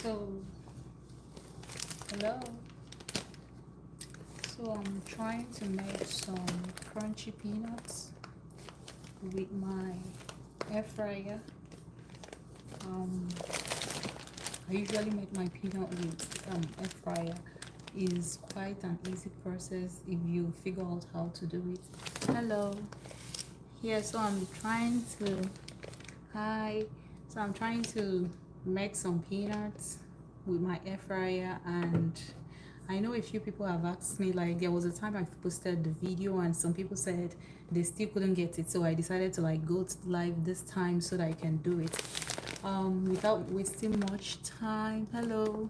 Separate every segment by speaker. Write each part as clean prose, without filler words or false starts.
Speaker 1: So, hello. So I'm trying to make some crunchy peanuts with my air fryer. Um, I usually make my peanut with air fryer. Is quite an easy process if you figure out how to do it. Hello. Yeah, so I'm trying to hi. So I'm trying to make some peanuts with my air fryer, and I know a few people have asked me, like there was a time I posted the video and some people said they still couldn't get it, so I decided to like go to live this time so that I can do it without wasting much time. Hello.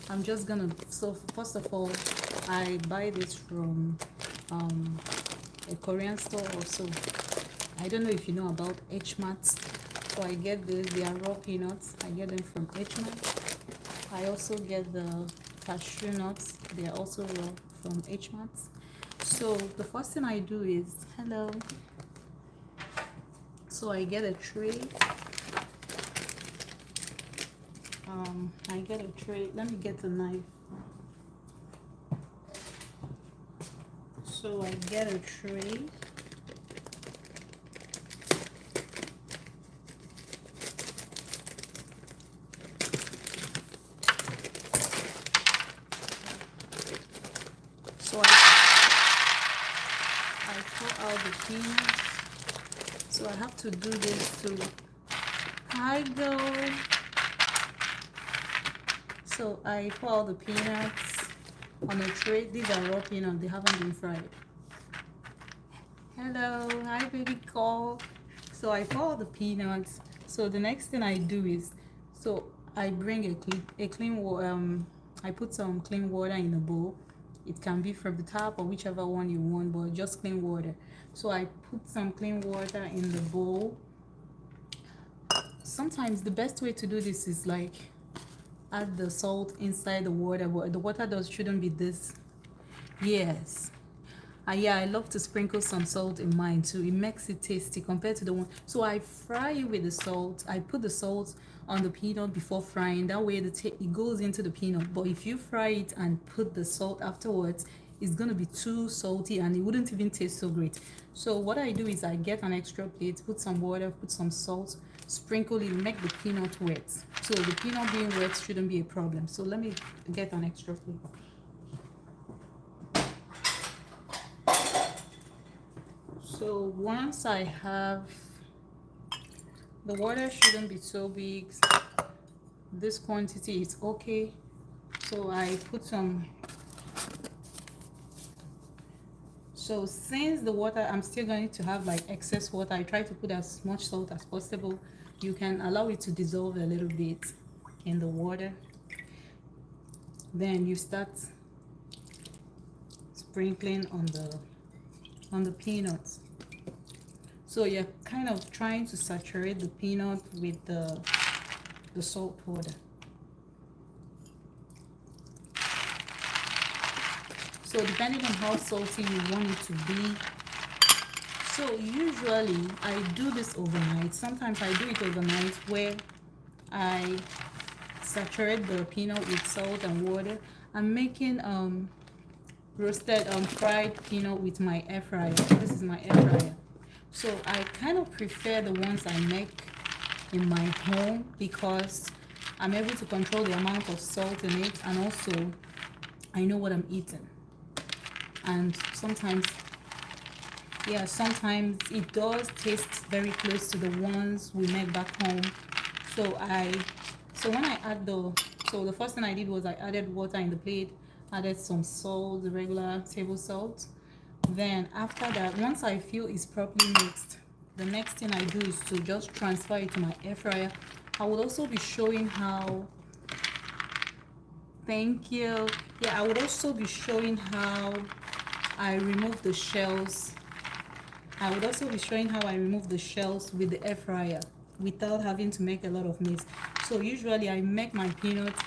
Speaker 1: I'm just gonna, so first of all, I buy this from a Korean store also. I don't know if you know about HMAT. So I get this, they are raw peanuts. I get them from HMAT. I also get the cashew nuts. They are also raw from HMAT. So the first thing I do is, hello. So I get a tray. I get a tray. Let me get the knife. So I get a tray. So I pour out the peanuts. So I have to do this to hide though. So I pour out the peanuts on a tray. These are raw peanuts, they haven't been fried. Hello, hi baby call. So I pour out the peanuts. So the next thing I do is, so I bring a clean water. I put some clean water in a bowl. It can be from the tap or whichever one you want, but just clean water. So I put some clean water in the bowl. Sometimes the best way to do this is like add the salt inside the water, but the water shouldn't be this. Yes. Yeah, I love to sprinkle some salt in mine too. It makes it tasty compared to the one. So I fry it with the salt. I put the salt on the peanut before frying. That way it goes into the peanut. But if you fry it and put the salt afterwards, it's gonna be too salty and it wouldn't even taste so great. So what I do is I get an extra plate, put some water, put some salt, sprinkle it, make the peanut wet. So the peanut being wet shouldn't be a problem. So let me get an extra plate. So once I have, the water shouldn't be so big, this quantity is okay. So I put some, so since the water, I'm still going to have like excess water, I try to put as much salt as possible. You can allow it to dissolve a little bit in the water. Then you start sprinkling on the peanuts. So you're kind of trying to saturate the peanut with the salt water. So depending on how salty you want it to be. So usually I do this overnight. Sometimes I do it overnight where I saturate the peanut with salt and water. I'm making roasted fried peanut with my air fryer. This is my air fryer. So I kind of prefer the ones I make in my home because I'm able to control the amount of salt in it, and also I know what I'm eating. And sometimes, yeah, sometimes it does taste very close to the ones we make back home. So when I add the first thing I did was I added water in the plate, added some salt, the regular table salt. Then after that, once I feel it's properly mixed, the next thing I do is to just transfer it to my air fryer. I will also be showing how, thank you. Yeah, I would also be showing how I remove the shells. I would also be showing how I remove the shells with the air fryer without having to make a lot of mess. So usually I make my peanuts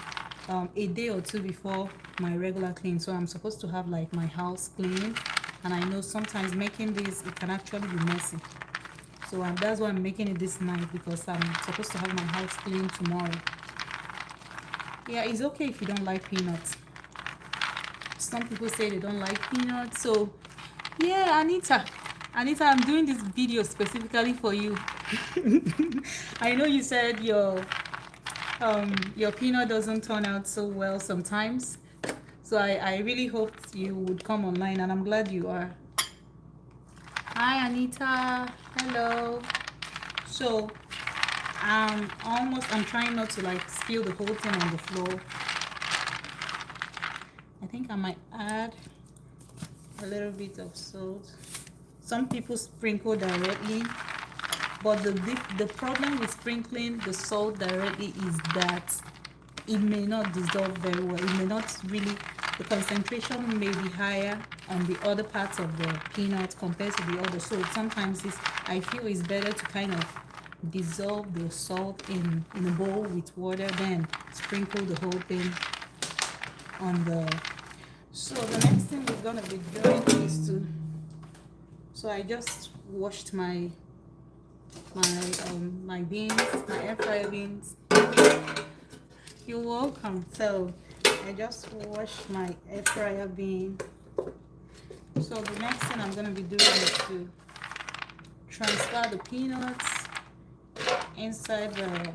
Speaker 1: a day or two before my regular clean. So I'm supposed to have like my house clean. And I know sometimes making this, it can actually be messy. So that's why I'm making it this night, because I'm supposed to have my house clean tomorrow. Yeah, it's okay if you don't like peanuts. Some people say they don't like peanuts. So yeah, Anita, I'm doing this video specifically for you. I know you said your peanut doesn't turn out so well sometimes, so I really hoped you would come online, and I'm glad you are. Hi Anita, hello. So I'm trying not to like spill the whole thing on the floor. I think I might add a little bit of salt. Some people sprinkle directly, but the problem with sprinkling the salt directly is that it may not dissolve very well. It may not really, the concentration may be higher on the other parts of the peanut compared to the other. So sometimes I feel it's better to kind of dissolve the salt in a bowl with water, then sprinkle the whole thing on the. So the next thing we're gonna be doing is to. So I just washed my beans, my air fryer beans. You're welcome. So I just washed my air fryer bean. So the next thing I'm gonna be doing is to transfer the peanuts inside the.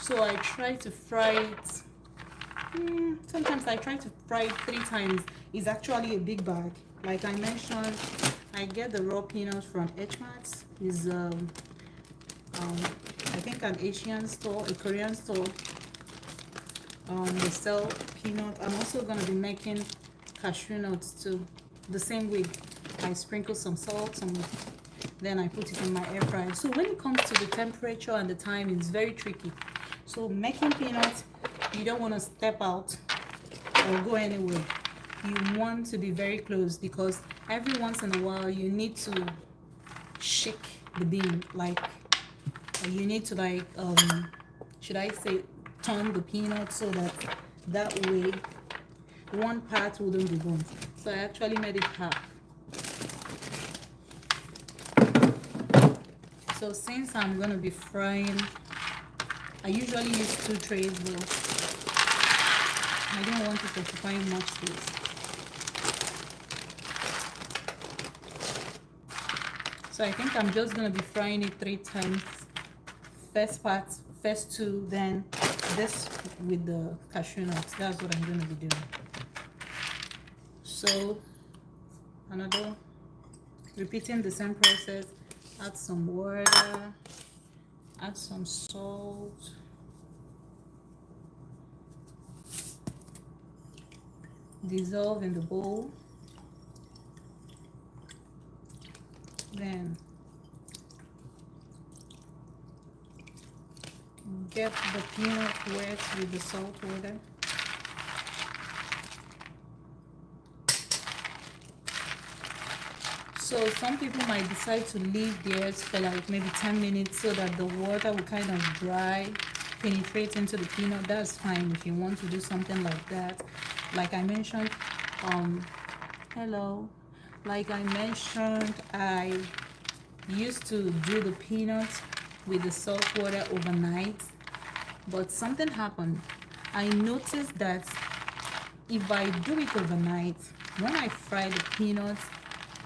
Speaker 1: So I try to fry it. Sometimes I try to fry it 3 times. It's actually a big bag. Like I mentioned, I get the raw peanuts from HMart. Is I think an Asian store, a Korean store. They sell peanut. I'm also gonna be making cashew nuts too. The same way, I sprinkle some salt, then I put it in my air fryer. So when it comes to the temperature and the time, it's very tricky. So making peanuts, you don't want to step out or go anywhere. You want to be very close, because every once in a while you need to shake the bean, like you need to like should I say turn the peanut so that way one part wouldn't be burnt. So I actually made it half. So since I'm gonna be frying, I usually use 2 trays, but I don't want it occupying much space. So I think I'm just gonna be frying it 3 times. First 2, then this with the cashew nuts. That's what I'm gonna be doing. So repeating the same process. Add some water, add some salt, dissolve in the bowl, then get the peanut wet with the salt water. So some people might decide to leave theirs for like maybe 10 minutes so that the water will kind of dry, penetrate into the peanut. That's fine if you want to do something like that. Like I mentioned, hello. Like I mentioned, I used to do the peanuts with the salt water overnight, but something happened. I noticed that if I do it overnight, when I fry the peanuts,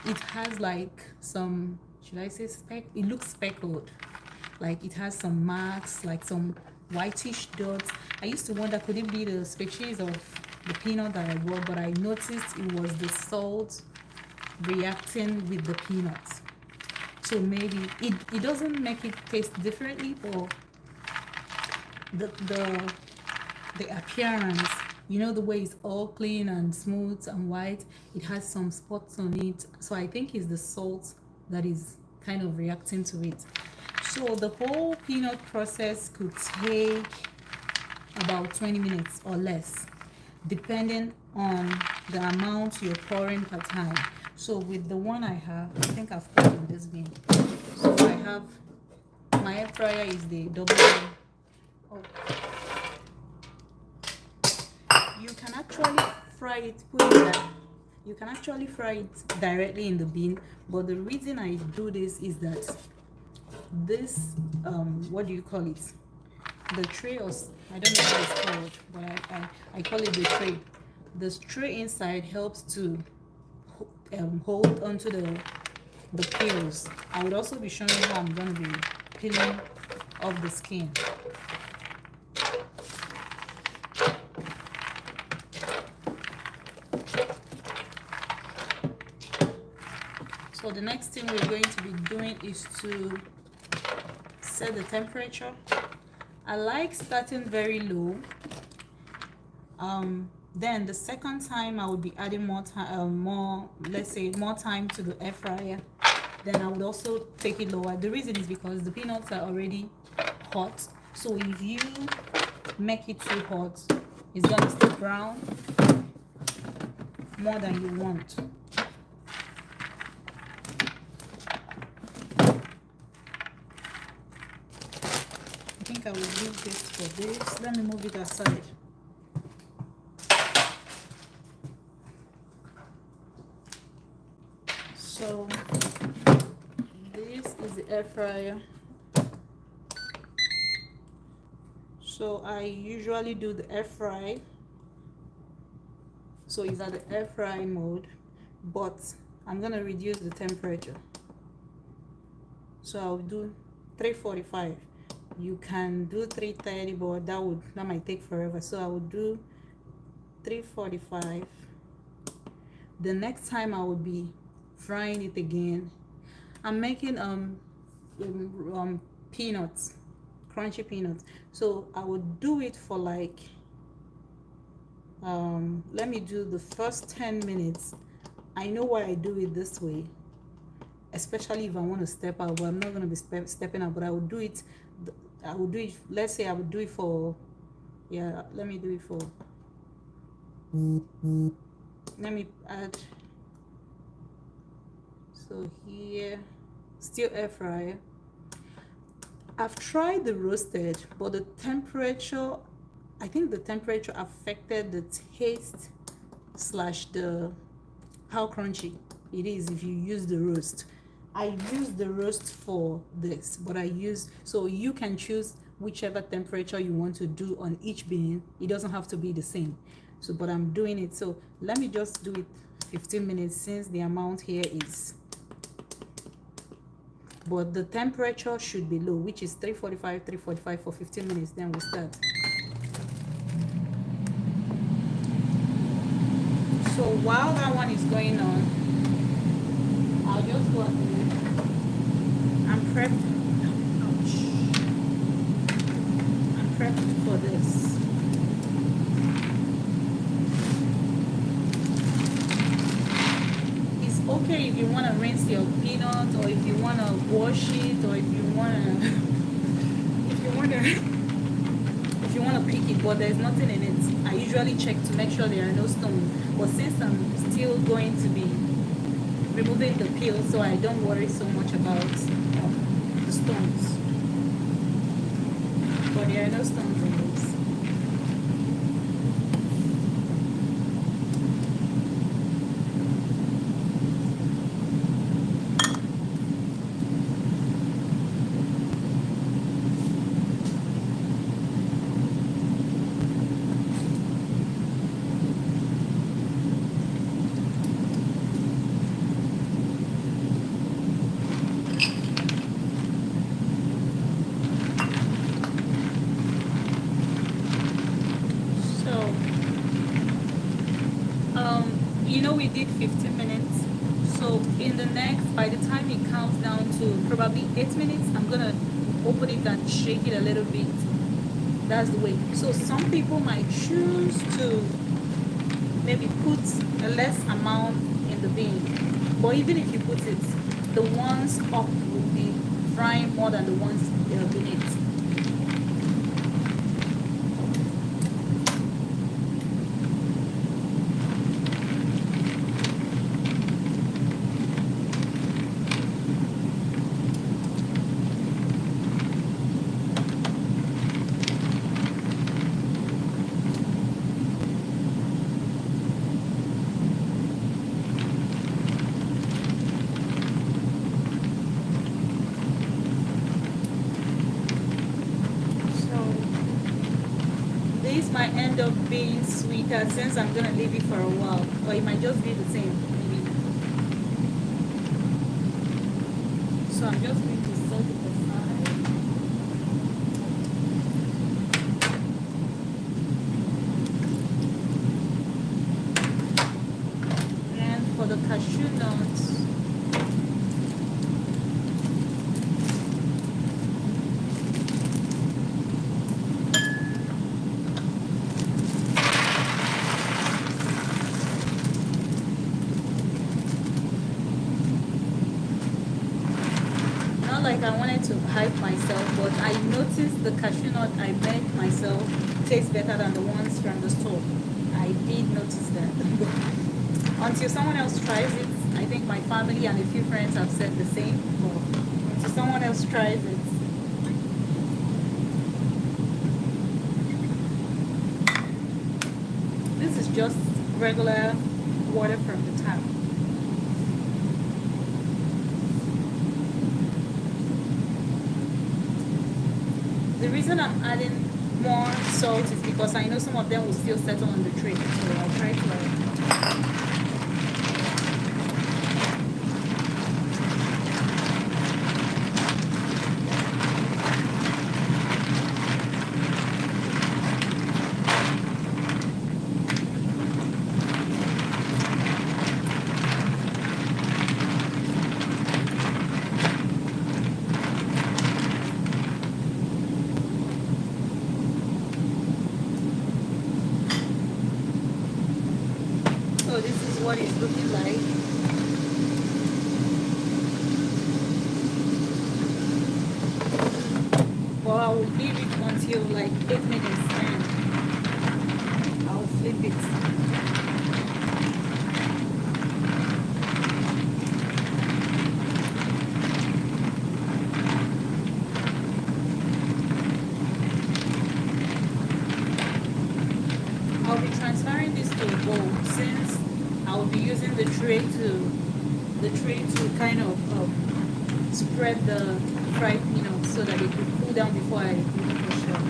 Speaker 1: it has like some, should I say it looks speckled, like it has some marks, like some whitish dots. I used to wonder, could it be the species of the peanut that I bought? But I noticed it was the salt reacting with the peanuts. So maybe it doesn't make it taste differently, but the appearance, you know, the way it's all clean and smooth and white, it has some spots on it. So I think it's the salt that is kind of reacting to it. So the whole peanut process could take about 20 minutes or less, depending on the amount you're pouring per time. So with the one I have, I think I've put in this bin. So I have, my air fryer is the double. Oh. You can actually fry it, you can actually fry it directly in the bin, but the reason I do this is that this what do you call it, the tray, or I don't know what it's called, but I call it the tray. The tray inside helps to hold onto the peels. I would also be showing you how I'm going to be peeling off the skin. So the next thing we're going to be doing is to set the temperature. I like starting very low. Then the second time I would be adding more time, let's say more time to the air fryer. Then I would also take it lower. The reason is because the peanuts are already hot. So if you make it too hot, it's gonna stay brown more than you want. I think I will use this for this. Let me move it aside. So this is the air fryer. So I usually do the air fry. So it's at the air fry mode, but I'm gonna reduce the temperature. So I'll do 345. You can do 330, but that might take forever. So I will do 345. The next time I will be frying it again. I'm making peanuts, crunchy peanuts. So I would do it for like let me do the first 10 minutes. I know why I do it this way, especially if I want to step out, but I'm not going to be stepping out, but I would do it. Let's say I would do it for, yeah, let me do it for, let me add, so here, still air fryer. I've tried the roasted, but the temperature, I think the temperature affected the taste slash how crunchy it is if you use the roast. I use the roast for this, but so you can choose whichever temperature you want to do on each bean. It doesn't have to be the same. So, but I'm doing it. So let me just do it 15 minutes since the amount here is. But the temperature should be low, which is 345 for 15 minutes. Then we start. So while that one is going on, I'll just go ahead. I'm prepped. Ouch. I'm prepped for this. It's okay if you want to rinse your peanuts, or if you want to wash it, or if you want to if you want to pick it, but there's nothing in it. I usually check to make sure there are no stones. But since I'm still going to be removing the peel, so I don't worry so much about the stones. But there are no stones in this. You know, we did 15 minutes. So in the next, by the time it counts down to probably 8 minutes, I'm gonna open it and shake it a little bit. That's the way. So some people might choose to maybe put a less amount in the bean, but even if you put it, the ones up will be frying more than the ones beneath.
Speaker 2: might end up being sweeter since I'm gonna leave it for a while, or it might just be the same maybe. So I'm just going to set it aside. And for the cashew nuts, not like I wanted to hype myself, but I noticed the cashew nut I make myself tastes better than the ones from the store. I did notice that. Until someone else tries it, I think my family and a few friends have said the same. But until someone else tries it, this is just regular water from the tap. The reason I'm adding more salt is because I know some of them will still settle on the tray. So I'll try to so this is what it's looking like. But I will leave it until like 8 minutes and I'll flip it. I'll be transferring this to a bowl since I'll be using the tray to kind of spread the fried peanuts so that it will cool down before I put it in the shell.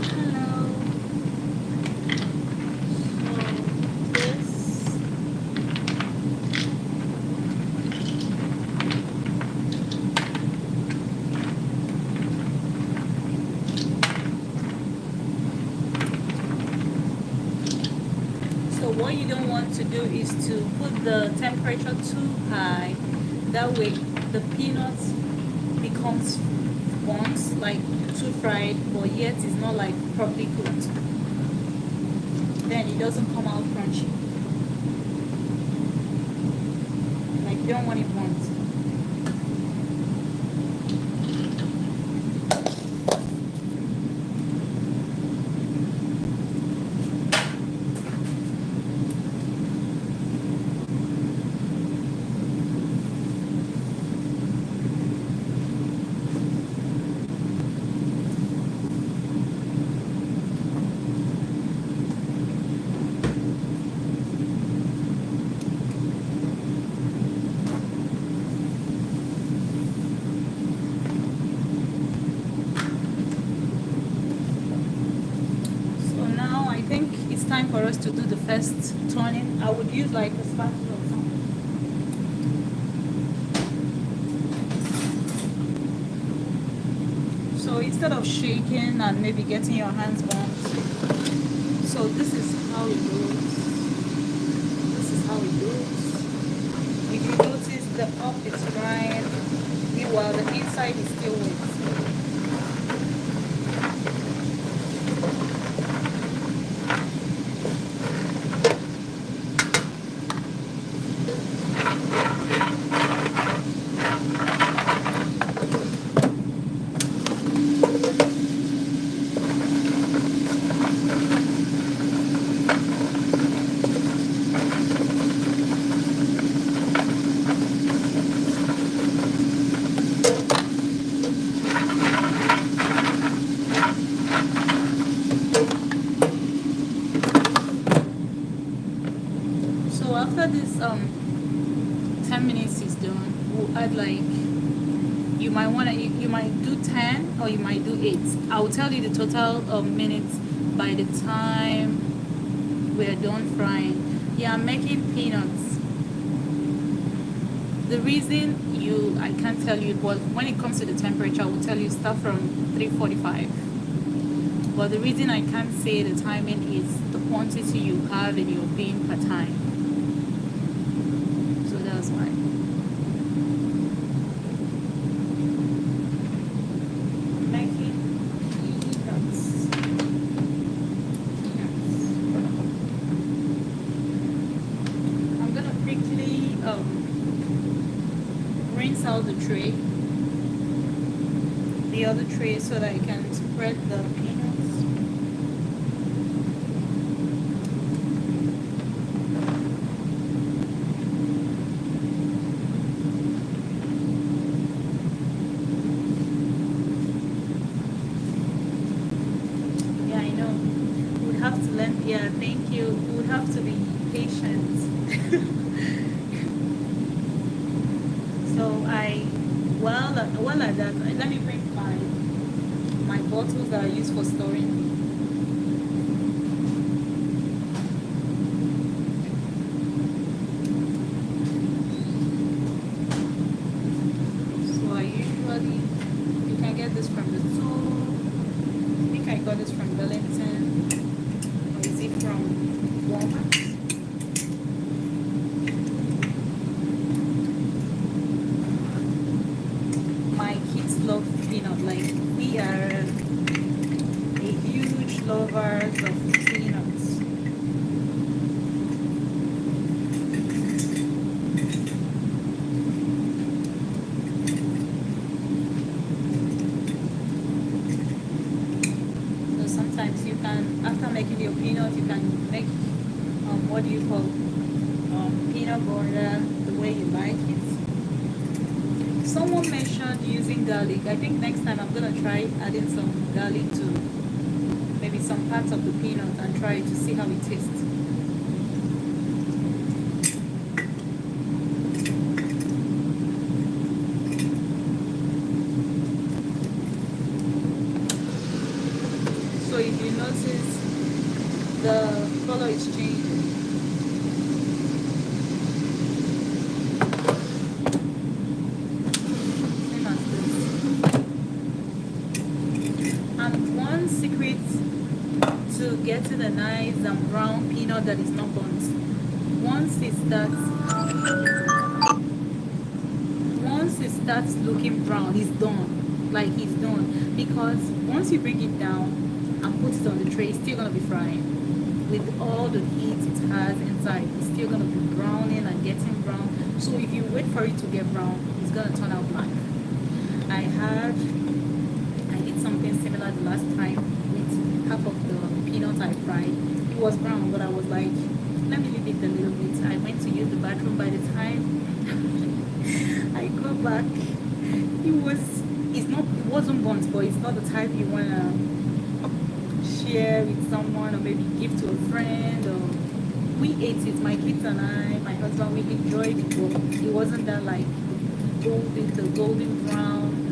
Speaker 2: Hello. So this So what you don't want to do is to put the temperature too high. That way the peanuts becomes once like too fried, but yet it's not like properly cooked. Then it doesn't come out crunchy. Like you don't want it burnt. So now I think it's time for us to do the first turning. I would use like a spatula or something. So instead of shaking and maybe getting your hands burnt, so this is how it goes. This is how it goes. If you notice the up is drying, meanwhile the inside is still wet. 10 minutes is done, we'll add like, you might want to, you might do 10 or you might do 8. I will tell you the total minutes by the time we're done frying. Yeah, I'm making peanuts. The reason I can't tell you, but when it comes to the temperature, I will tell you start from 345. But the reason I can't say the timing is the quantity you have in your bean per time. So that's why. Making peanuts. I'm gonna quickly rinse out the tray, the other tray, so that I can spread the peanuts. Yeah, I know. We would have to learn. Yeah, thank you. We would have to be patient. So while at that, let me bring my bottles that I use for storing. So I usually, you can get this from the store. I think I got this from Burlington, or is it from Walmart? My kids love peanut. Like, we are a huge lovers of peanuts. So sometimes you can, after making your peanut, you can make what do you call peanut butter the way you like it. Someone mentioned using garlic. I think next time I'm gonna try adding some garlic to maybe some parts of the peanut and try to see how it tastes. So if you notice, the color is changing. Secret to getting a nice and brown peanut that is not burnt. Once it starts looking brown, it's done. Like, it's done. Because once you bring it down and put it on the tray, it's still gonna be frying. With all the heat it has inside, it's still gonna be browning and getting brown. So if you wait for it to get brown, it's gonna turn out black. I did something similar the last time with half of the peanuts I fried. It was brown, but I was like, let me leave it a little bit. I went to use the bathroom. By the time I got back, it wasn't burnt, but it's not the type you wanna share with someone or maybe give to a friend. Or we ate it, my kids and I, my husband, we enjoyed it, but it wasn't that like the golden brown.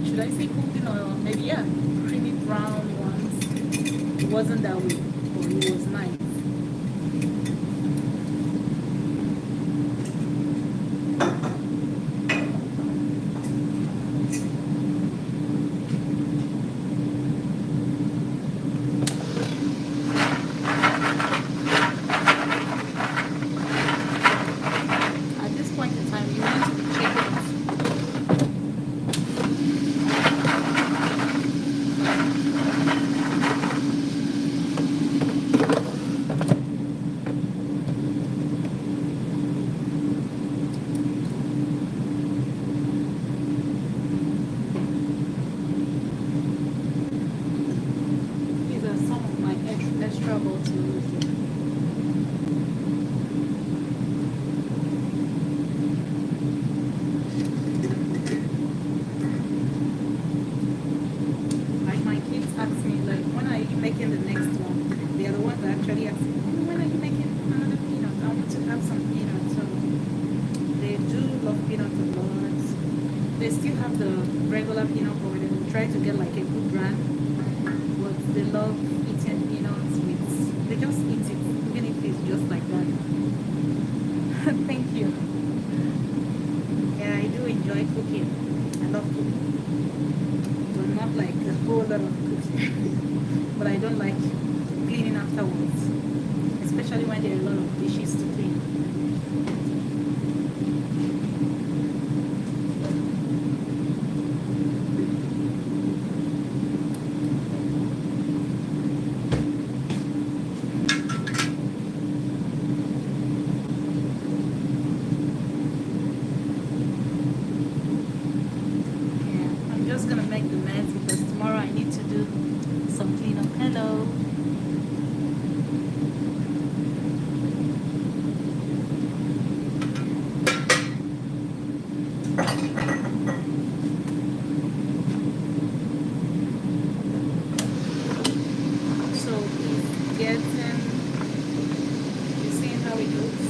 Speaker 2: Should I say golden, or maybe, yeah, creamy brown ones? It wasn't that way, but it was nice. At this point in time, you want to be checking it. These are some of my extra bottles. Like, my kids ask me, like, when are you making the next one? The other ones are actually asking, when are you making another peanut? I want to have some peanuts. They still have the regular peanut butter. They will try to get like a good brand, but they love eating peanuts with. They just eat it, even if it's just like that. Thank you. Yeah, I do enjoy cooking. I love cooking, but not like a whole lot of cooking. But I don't like cleaning afterwards, especially when there are a lot of dishes to clean. Yeah, I'm just gonna make the mess because tomorrow I need to do some cleanup. Hello. So he's getting, you seeing how it looks?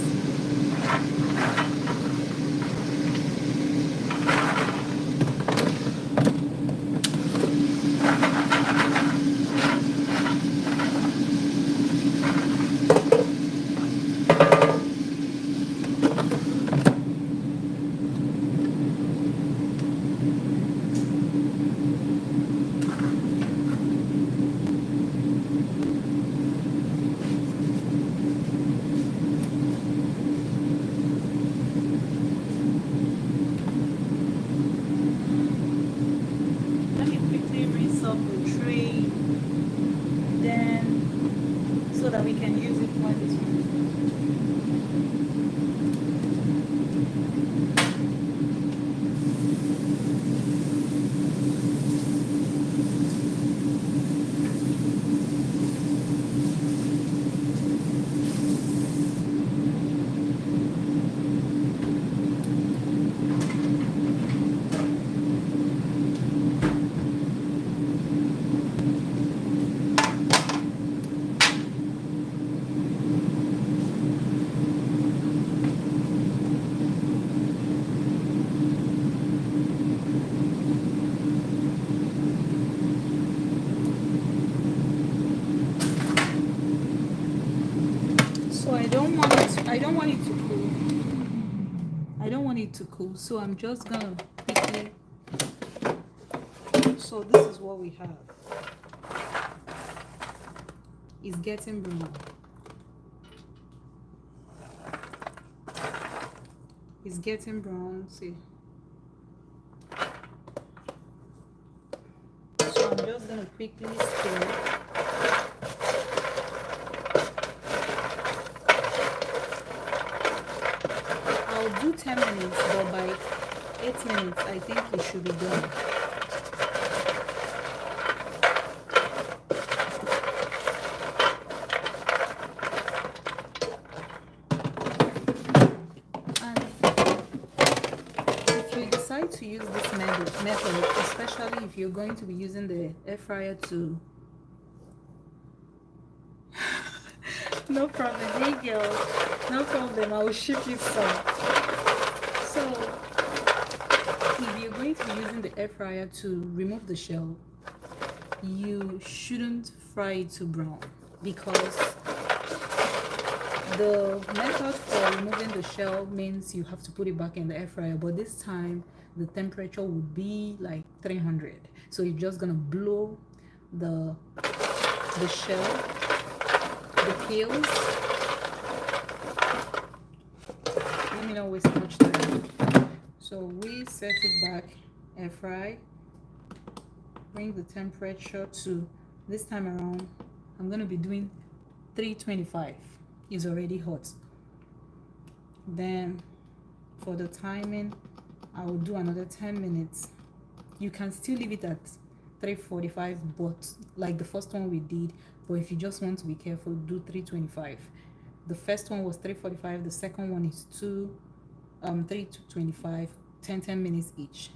Speaker 2: Let me quickly rinse off the tray, then so that we can use it when it's ready. So I don't want it to, I don't want it to cool. I don't want it to cool, so I'm just gonna quickly. So this is what we have. It's getting brown. It's getting brown. See. So I'm just gonna quickly stir. I'll do 10 minutes, but by 8 minutes, I think it should be done. And if you decide to use this method, especially if you're going to be using the air fryer to no problem, hey girl, no problem, I will ship you some. So if you're going to be using the air fryer to remove the shell, you shouldn't fry it to brown, because the method for removing the shell means you have to put it back in the air fryer, but this time the temperature would be like 300, so you're just gonna blow the shell, the peels. Let me not waste much time. So we set it back, air fry, bring the temperature to, this time around I'm gonna be doing 325. Is already hot. Then for the timing, I will do another 10 minutes. You can still leave it at 345, but like the first one we did, but if you just want to be careful, do 325. The first one was 345, the second one is 325, 10 minutes each.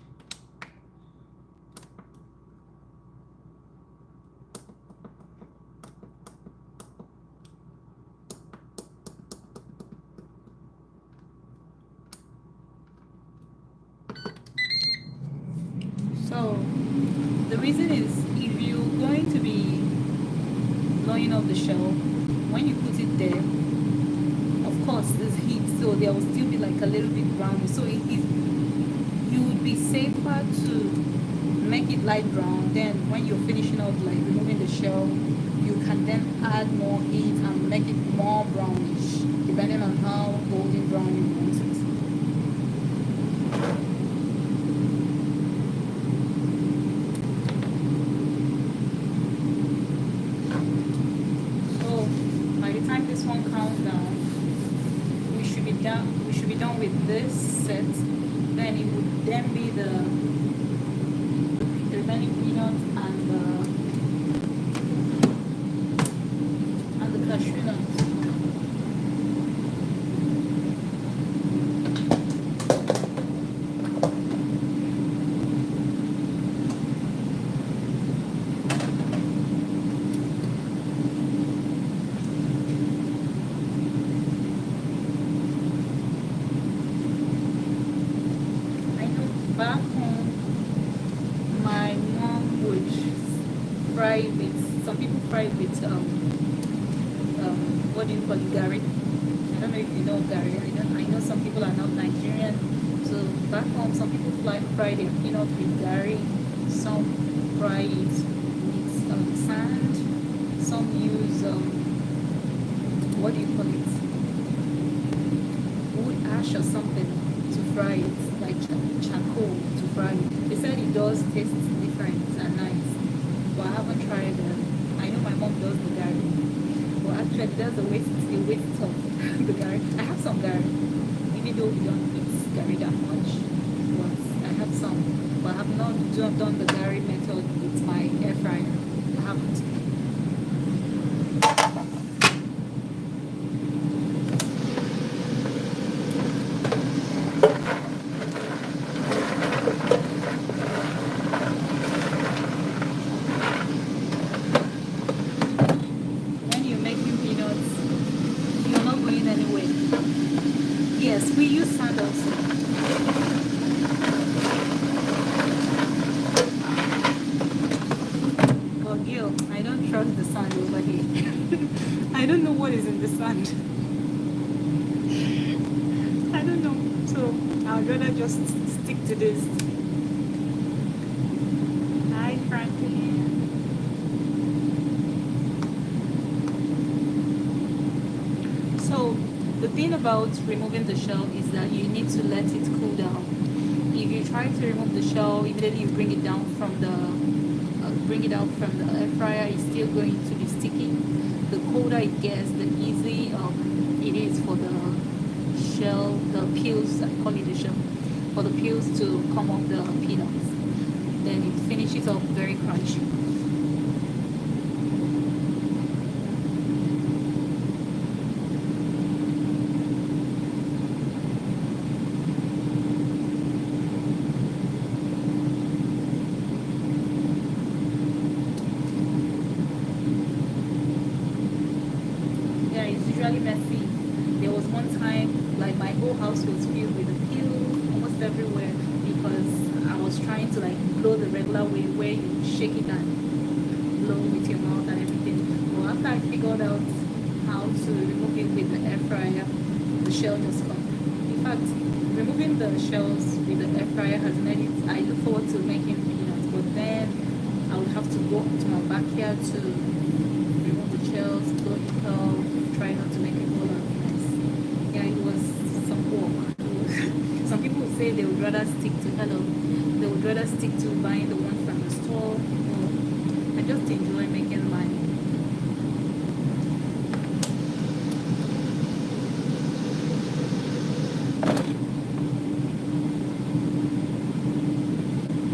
Speaker 2: going to be blowing up the shell. When you put it there, of course, there's heat, so there will still be like a little bit brownish. So you would be safer to make it light brown. Then when you're finishing up, like removing the shell, you can then add more heat and make it more brownish, depending on how golden brown you want it. So by the time this one counts down, we should be done. We should be done with this set. Then it would then be the remaining peanuts and the cashew nuts. I know back home my mom would fry with, some people fry with what do you call it, gari? I don't know if you know gari. I know some people are not Nigerian, so back home some people fry their peanut with gari, some fry it with sand, some use what do you call it, wood ash or something to fry it, like charcoal to fry it. They said it does taste different and nice, but I haven't tried it. I know my mom does the gari, but actually there's a waste of the gari. I have some gari, even though we don't eat gari that much, but I have some. But I have not done the gari method with my air fryer. I haven't. When you're making peanuts, you're not going anywhere. Yes, we use sand also. But Gil, I don't trust the sand over here. I don't know what is in the sand. I don't know. So I'd rather just stick to this. Hi, Franklin. So the thing about removing the shell is that you need to let it cool down. If you try to remove the shell, immediately you bring it down from the out from the air fryer, it's still going to be sticky. The colder it gets, the easy it is for the shell, the peels, I call it the shell, for the peels to come off the peanuts. Then it finishes off very crunchy. Yeah, it's usually messy. There was one time, like my whole house was filled with the peels almost everywhere because I was trying to like blow the regular way where you shake it and blow with your mouth and everything. But after I figured out how to remove it with the air fryer, the shell just comes. In fact, removing the shells with the air fryer has made it. I look forward to making peanuts, but then I would have to go to my backyard to remove the shells, blow it off, try not to make a whole lot of mess. Yeah, it was some work. Some people would say they would rather stick to they would rather stick to buying the one from the store. I just enjoy making mine.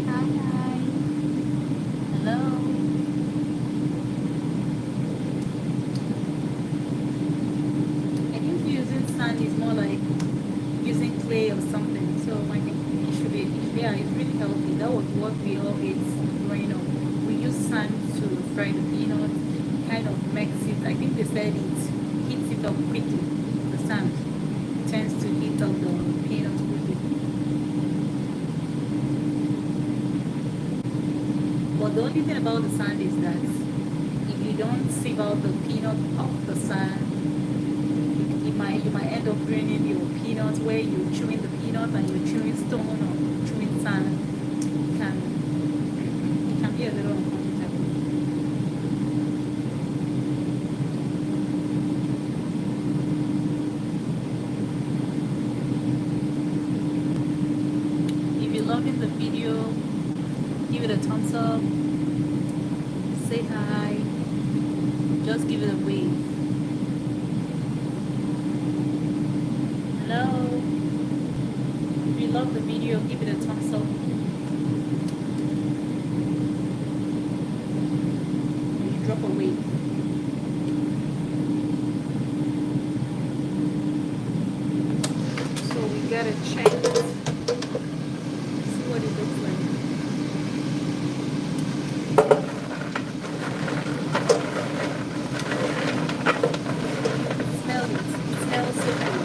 Speaker 2: Hi, hi. Hello. I think using sand is more like using clay or something. So I think it should be, yeah, it's really healthy. That was what we all ate growing up. We use sand to fry the peanut, kind of makes it, I think they said it heats it up quickly. The sand tends to heat up the peanut quickly. But But the only thing about the sand is that if you don't sieve out the peanut off the sand, you might end up ruining your peanuts where you're chewing the peanut and you're chewing stone or chewing sand. It can be a little uncomfortable. If you're loving the video, give it a thumbs up, say hi, just give it a wave. Hello. If you love the video, give it a thumbs up. You drop a wave. So we gotta check it. See what it looks like. Smell it. It smells so good.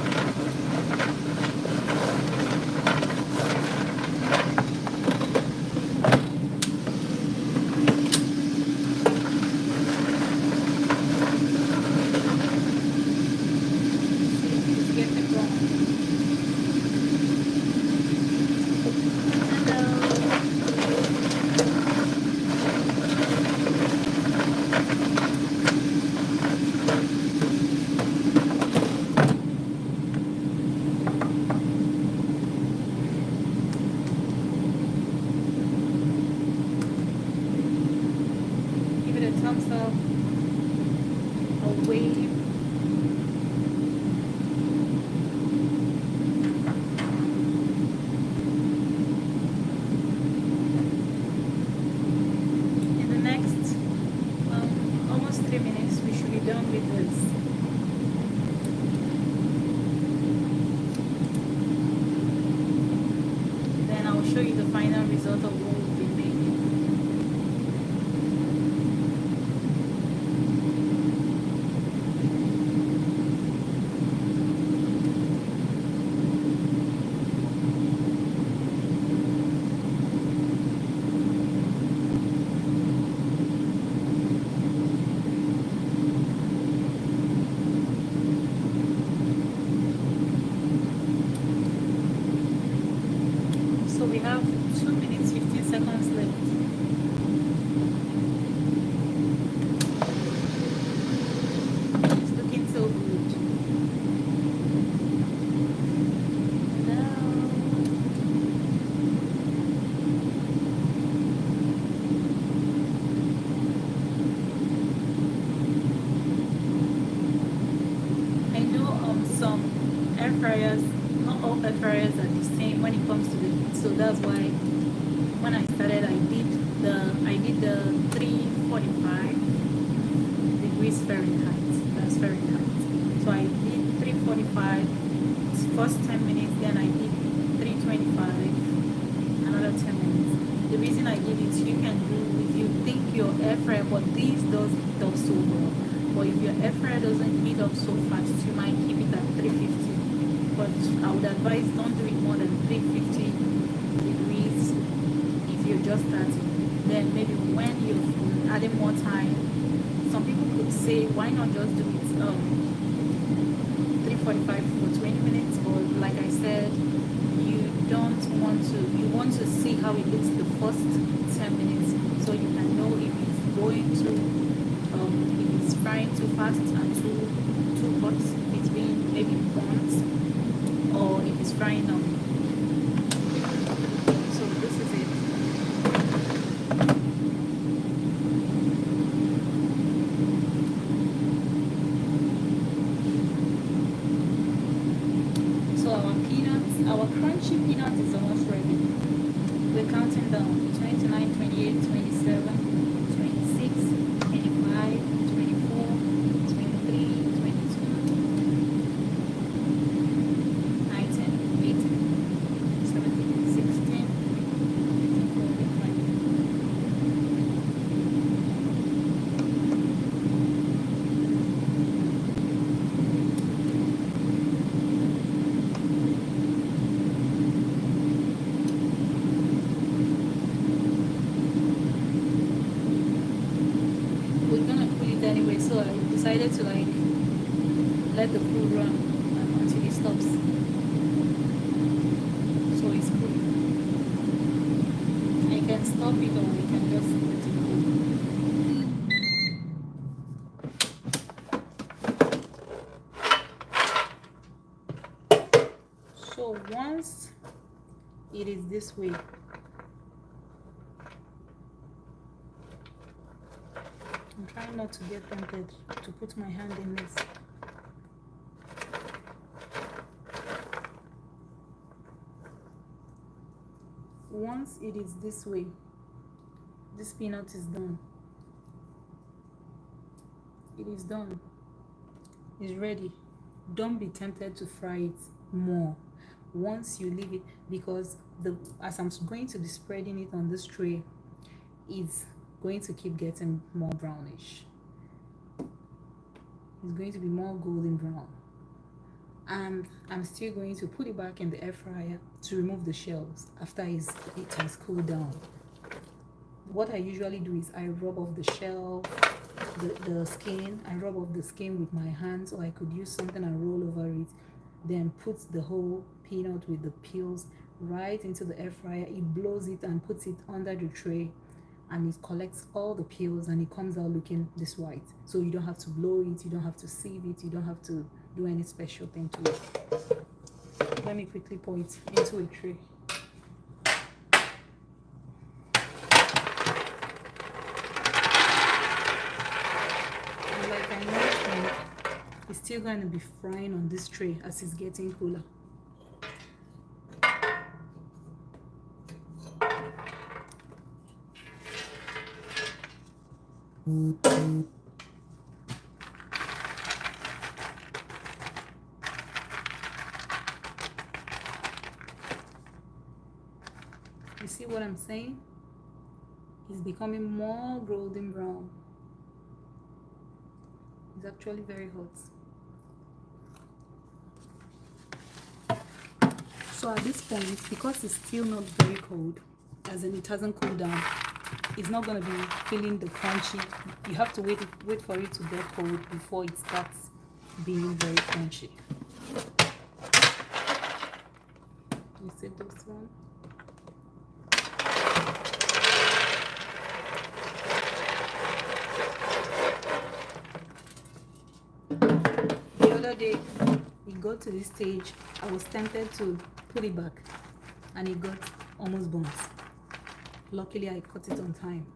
Speaker 2: It's getting wrong. Hello. Give it a thumbs up, a wave. In the next almost 3 minutes, we should be done with this. Then I'll show you the final result of what we've been making. So we have 2 minutes 15 seconds left. It's looking so good. Hello. I know some air fryers, not all air fryers are the same when it comes to the heat, so that's why when I started I did the 345 degrees Fahrenheit. That's Fahrenheit. So I did 345 first 10 minutes, then I did 325 another 10 minutes. The reason I did it, you can do if you think your air fryer, but this does heat up so well. But if your air fryer doesn't heat up so fast, you might keep it at 350. But I would advise don't do it more than 350 degrees if you're just starting. Then maybe when you're adding more time, some people could say why not just do it 345 for 20 minutes. But like I said, you want to see how it looks the first 10 minutes so you can know if it's going to if it's frying too fast and too hot, if it's being maybe burnt, or if it's frying up. So this is it. So our crunchy peanut is almost ready. We're counting down 29, 28, 27, 26, 25, 24, 23, 22, 19, 18, 17, 16, 15, 14, 15. anyway, so I decided to like let the food run until it stops. So it's cool. I can stop it or we can just let it cool. So once it is this way, I'm trying not to get tempted to put my hand in this. Once it is this way, this peanut is done. It is done. It's ready. Don't be tempted to fry it more. Once you leave it, because as I'm going to be spreading it on this tray, it's going to keep getting more brownish. It's going to be more golden brown. And I'm still going to put it back in the air fryer to remove the shells after it has cooled down. What I usually do is I rub off the shell, the skin. I rub off the skin with my hands, or I could use something and roll over it, then put the whole peanut with the peels right into the air fryer. It blows it and puts it under the tray, and it collects all the peels and it comes out looking this white. So you don't have to blow it, you don't have to sieve it, you don't have to do any special thing to it. Let me quickly pour it into a tray. And like I mentioned, it's still going to be frying on this tray as it's getting cooler. You see what I'm saying? It's becoming more golden brown. It's actually very hot. So at this point, because it's still not very cold, as in it hasn't cooled down, it's not going to be feeling the crunchy. You have to wait for it to get cold before it starts being very crunchy. You see this one? The other day, it got to this stage, I was tempted to put it back, and it got almost burnt. Luckily, I cut it on time.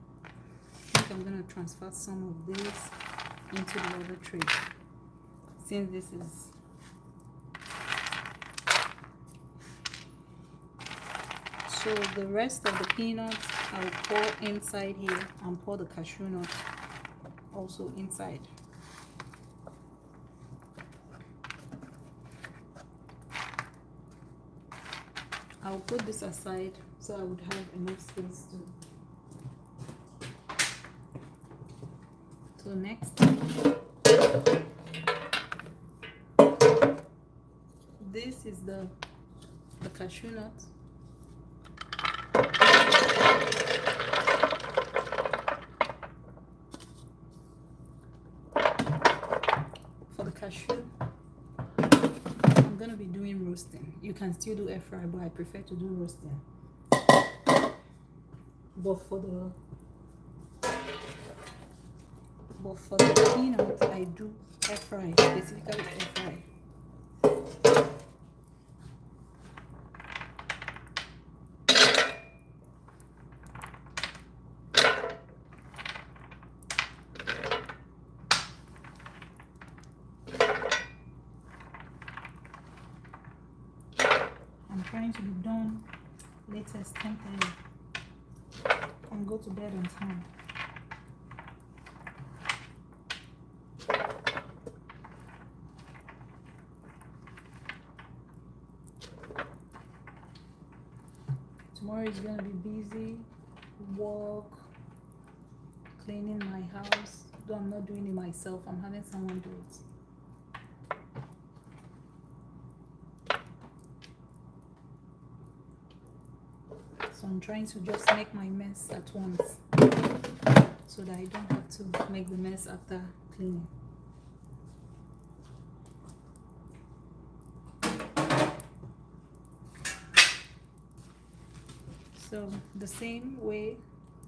Speaker 2: I think I'm going to transfer some of this into the other tray, since this is... So the rest of the peanuts I'll pour inside here, and pour the cashew nut also inside. I'll put this aside so I would have enough space to... So next, this is the cashew nut. For the cashew, I'm gonna be doing roasting. You can still do air fry, but I prefer to do roasting. But for the peanuts, I do air fry, specifically air fry. I'm trying to be done latest 10:30 and go to bed on time. Tomorrow is gonna be busy, work, cleaning my house. Though I'm not doing it myself, I'm having someone do it. So I'm trying to just make my mess at once, so
Speaker 1: so that I don't have to make the mess after cleaning. So the same way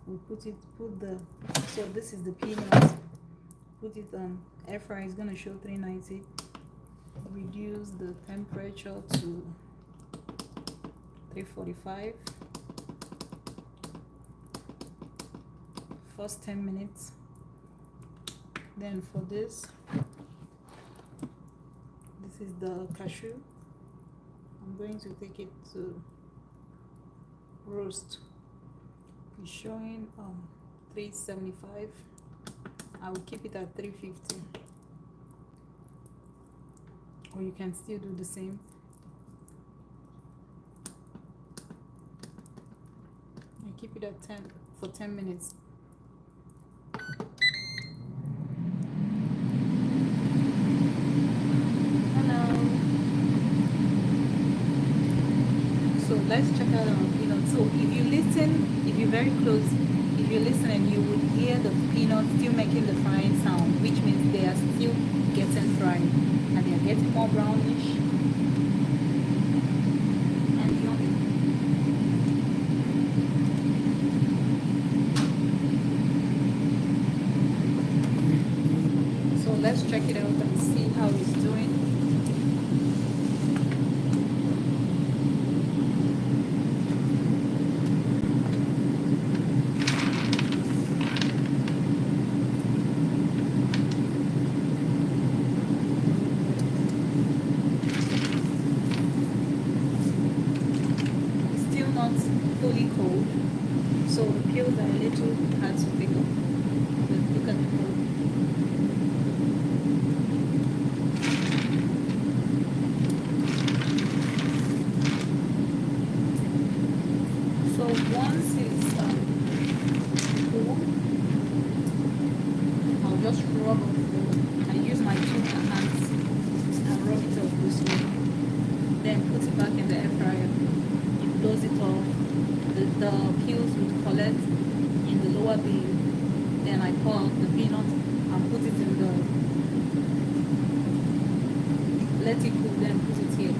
Speaker 1: we put the, so this is the peanuts, put it on air fryer. It's gonna show 390. Reduce the temperature to 345. First 10 minutes. Then for this is the cashew. I'm going to take it to roast. It's showing 375. I will keep it at 350, or you can still do the same. I keep it at 10 for 10 minutes. So let's check out our peanuts. So if you listen, if you're very close, if you listen, and you would hear the peanuts still making the frying sound, which means they are still getting fried, and they are getting more brownish and yummy. So let's check it out and see how it's doing. Fully cold, so the peels are a little hard to pick up. But look at the color. So once it's cool, I'll just rub off. I use my two hands and rub it off this way. Then put it back in the air fryer. It blows it off. The peels would collect in the lower bin. Then I pour out the peanut and put it in the, let it cool, then put it here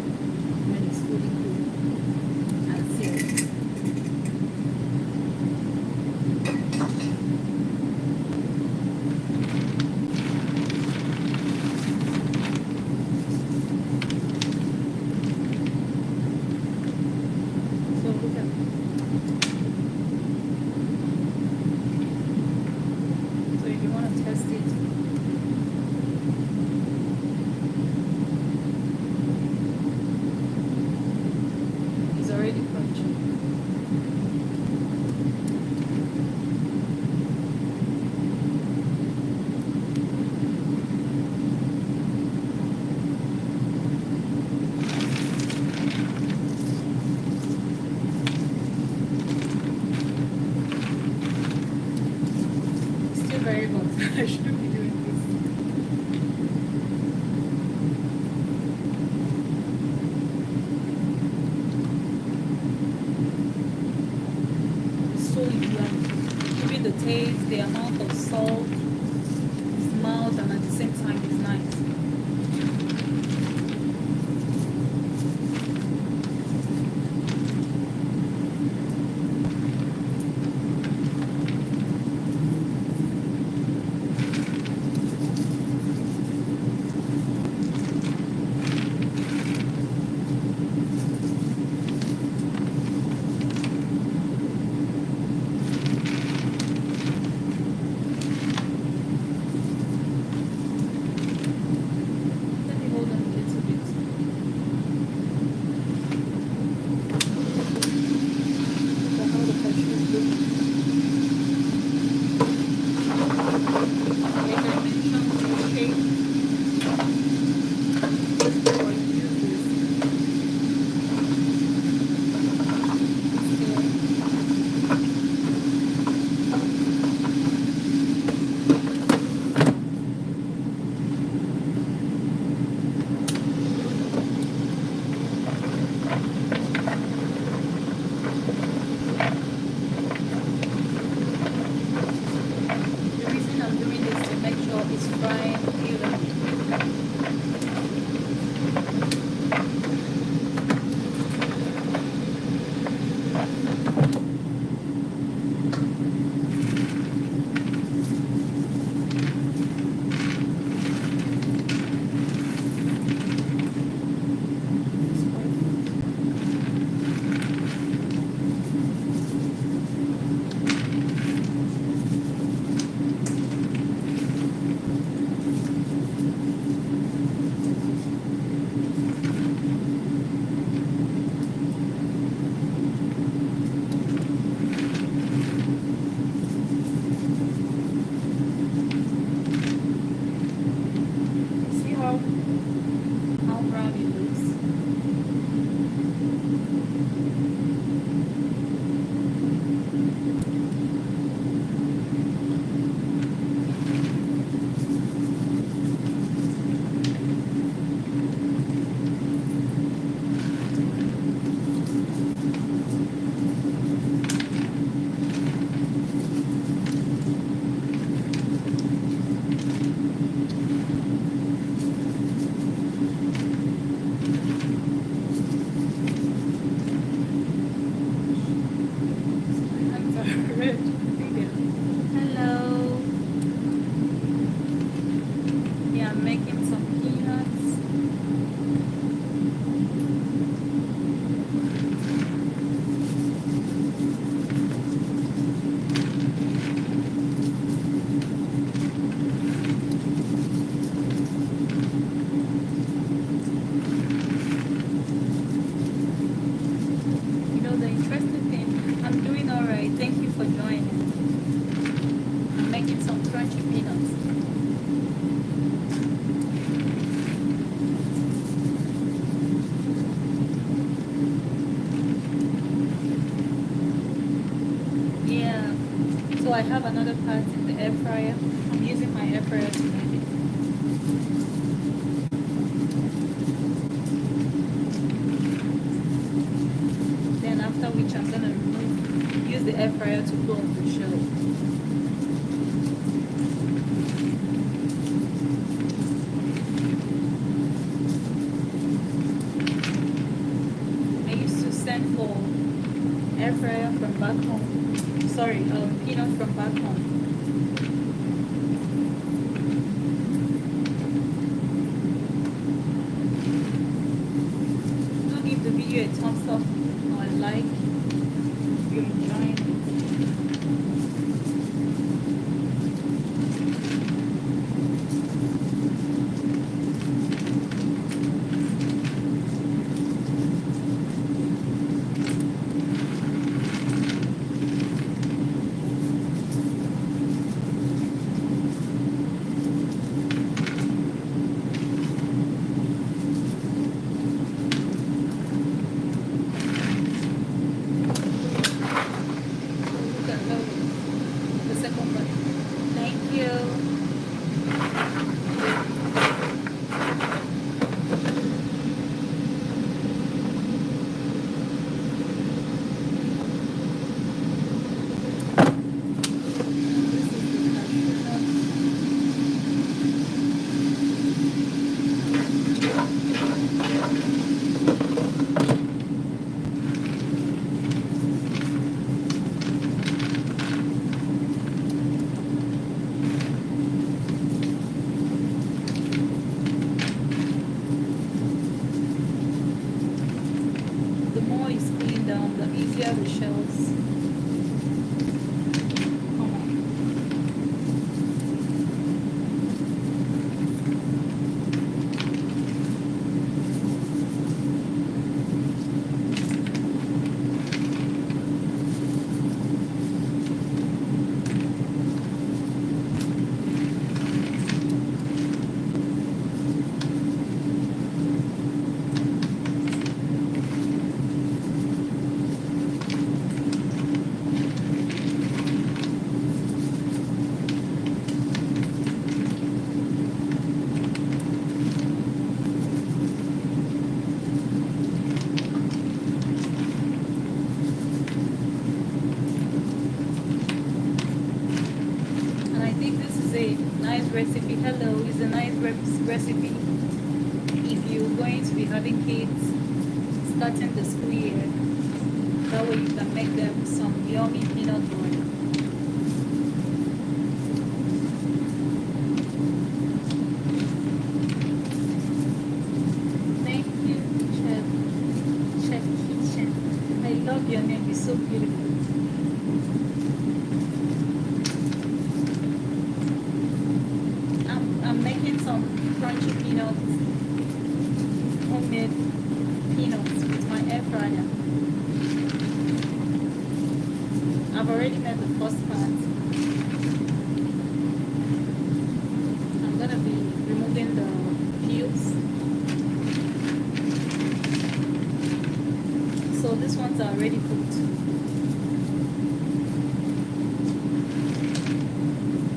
Speaker 1: when it's fully cool and seal it. So look at it. Test it. It's already crunchy. It's still very hot. I shouldn't be doing this. So you are giving the taste, the amount of salt, it's mild, and at the same time it's nice.
Speaker 2: it's frying either. See how brown it looks? My hands are red. Hello. Yeah, I'm making some peanuts. You know the interesting thing, I'm doing all right. Thank you for joining. I'm making some crunchy peanuts. Yeah. So I have another part in the air fryer. I'm using my air fryer to make it. Then after which I'm gonna use the air fryer to cool off the shell. I used to send for air fryer from back home. Sorry, peanut from back home. Do give the video a thumbs up or a like if you're enjoying it. nice recipe. Hello, it's a nice recipe if you're going to be having kids starting the school year. That way you can make them some yummy peanut butter. Thank you, Chef Kitchen. I love your name, it's so beautiful. I'm making some crunchy peanuts, homemade peanuts with my air fryer. I've already made the first part. I'm gonna be removing the peels. So these ones are already cooked.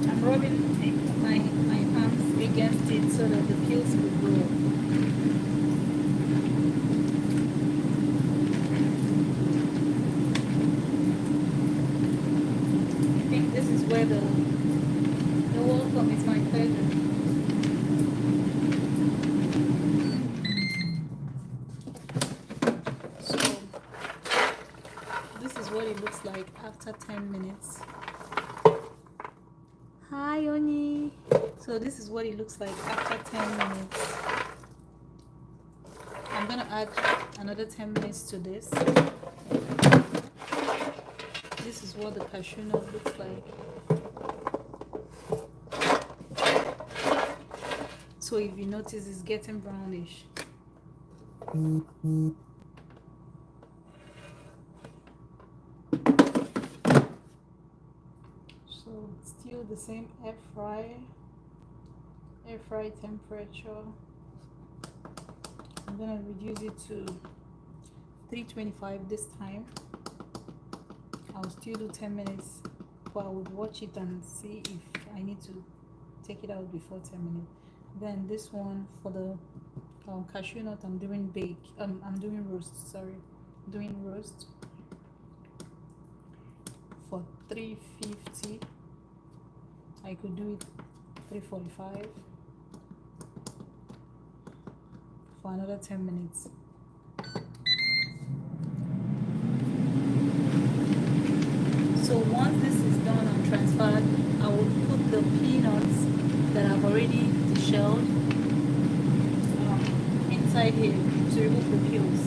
Speaker 2: I'm rubbing my arms against it so that the peels will go. I think this is where the welcome is my pleasure. So this is what it looks like after 10 minutes. Hi, Oni. So this is what it looks like after 10 minutes. I'm gonna add another 10 minutes to this. This is what the cashew nut looks like. So if you notice, it's getting brownish. So still the same air fry temperature. I'm gonna reduce it to 325 this time. I'll still do 10 minutes, but I would watch it and see if I need to take it out before 10 minutes. Then this one for the cashew nut, I'm doing roast. Sorry, doing roast for 350. I could do it 345 for another 10 minutes. So once this is done and transferred, I will put the peanuts that I've already deshelled inside here to remove the peels.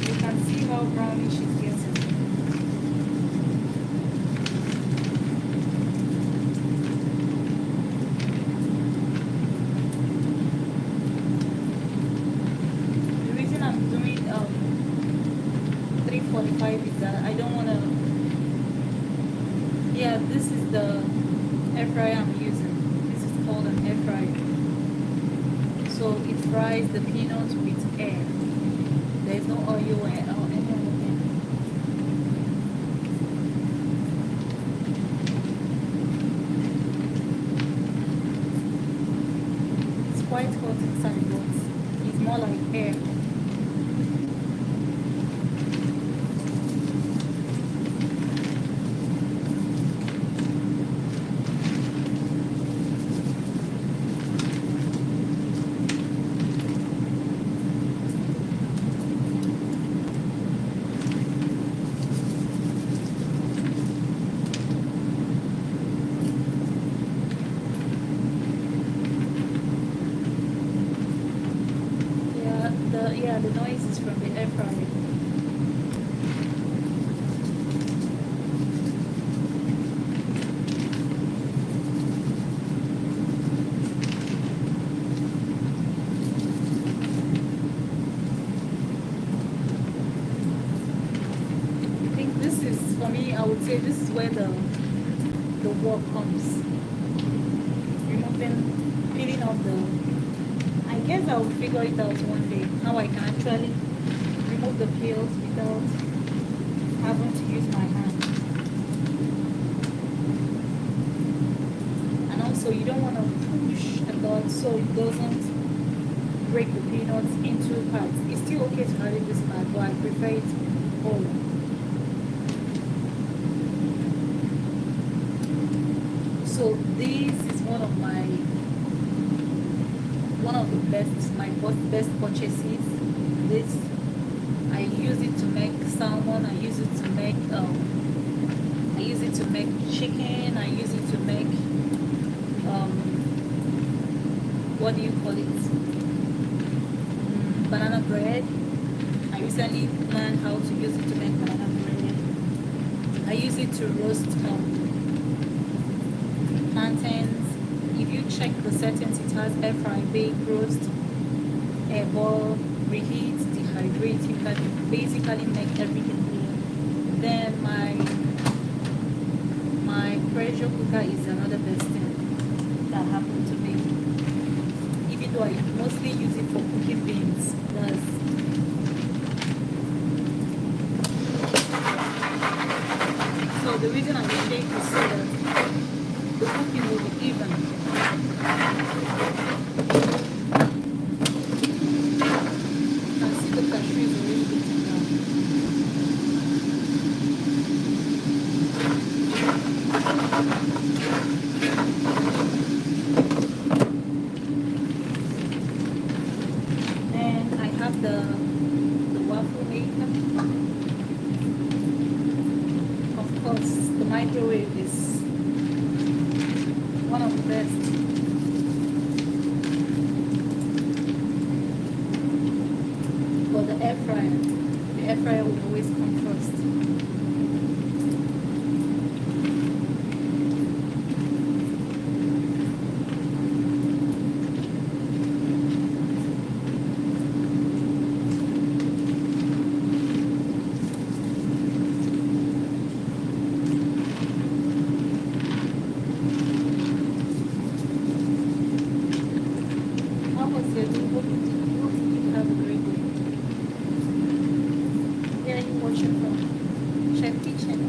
Speaker 2: You can see how brownish it's getting. The reason I'm doing 345 is that I don't want to. Yeah, this is the air fryer I'm using. This is called an air fryer. So it fries the peanuts with air. There's no oil or anything. It's quite hot inside, but it's more like air. The noise is from the air fryer. I think this is, for me, I would say this is where the work comes. Peeling off the. I guess I will figure it out one day how I can actually remove the peels without having to use my hand. And also, you don't want to push a lot so it doesn't break the peanuts into parts. It's still okay to have it this part, but I prefer it
Speaker 1: Oh, so this is one of the best purchases. This, I use it to make salmon. I use it to make chicken. I use it to make um what do you call it? Banana bread. I recently learned how to use it to make banana bread. I use it to roast plantains. If you check the settings, it has air fry, bake, roast, air boil, reheat, dehydrate. You can basically make everything here. Then my pressure cooker is another best thing that happened to me. Even though I mostly use it for cooking beans, because so the reason I shake is so that the cooking will be even. You can see the cashew is already getting down. And I have the waffle maker. Of course, the microwave is one of the best. But the air fryer will always come first. How was your day? Hope you have a great day. Where are you watching from? Chef Kitchen.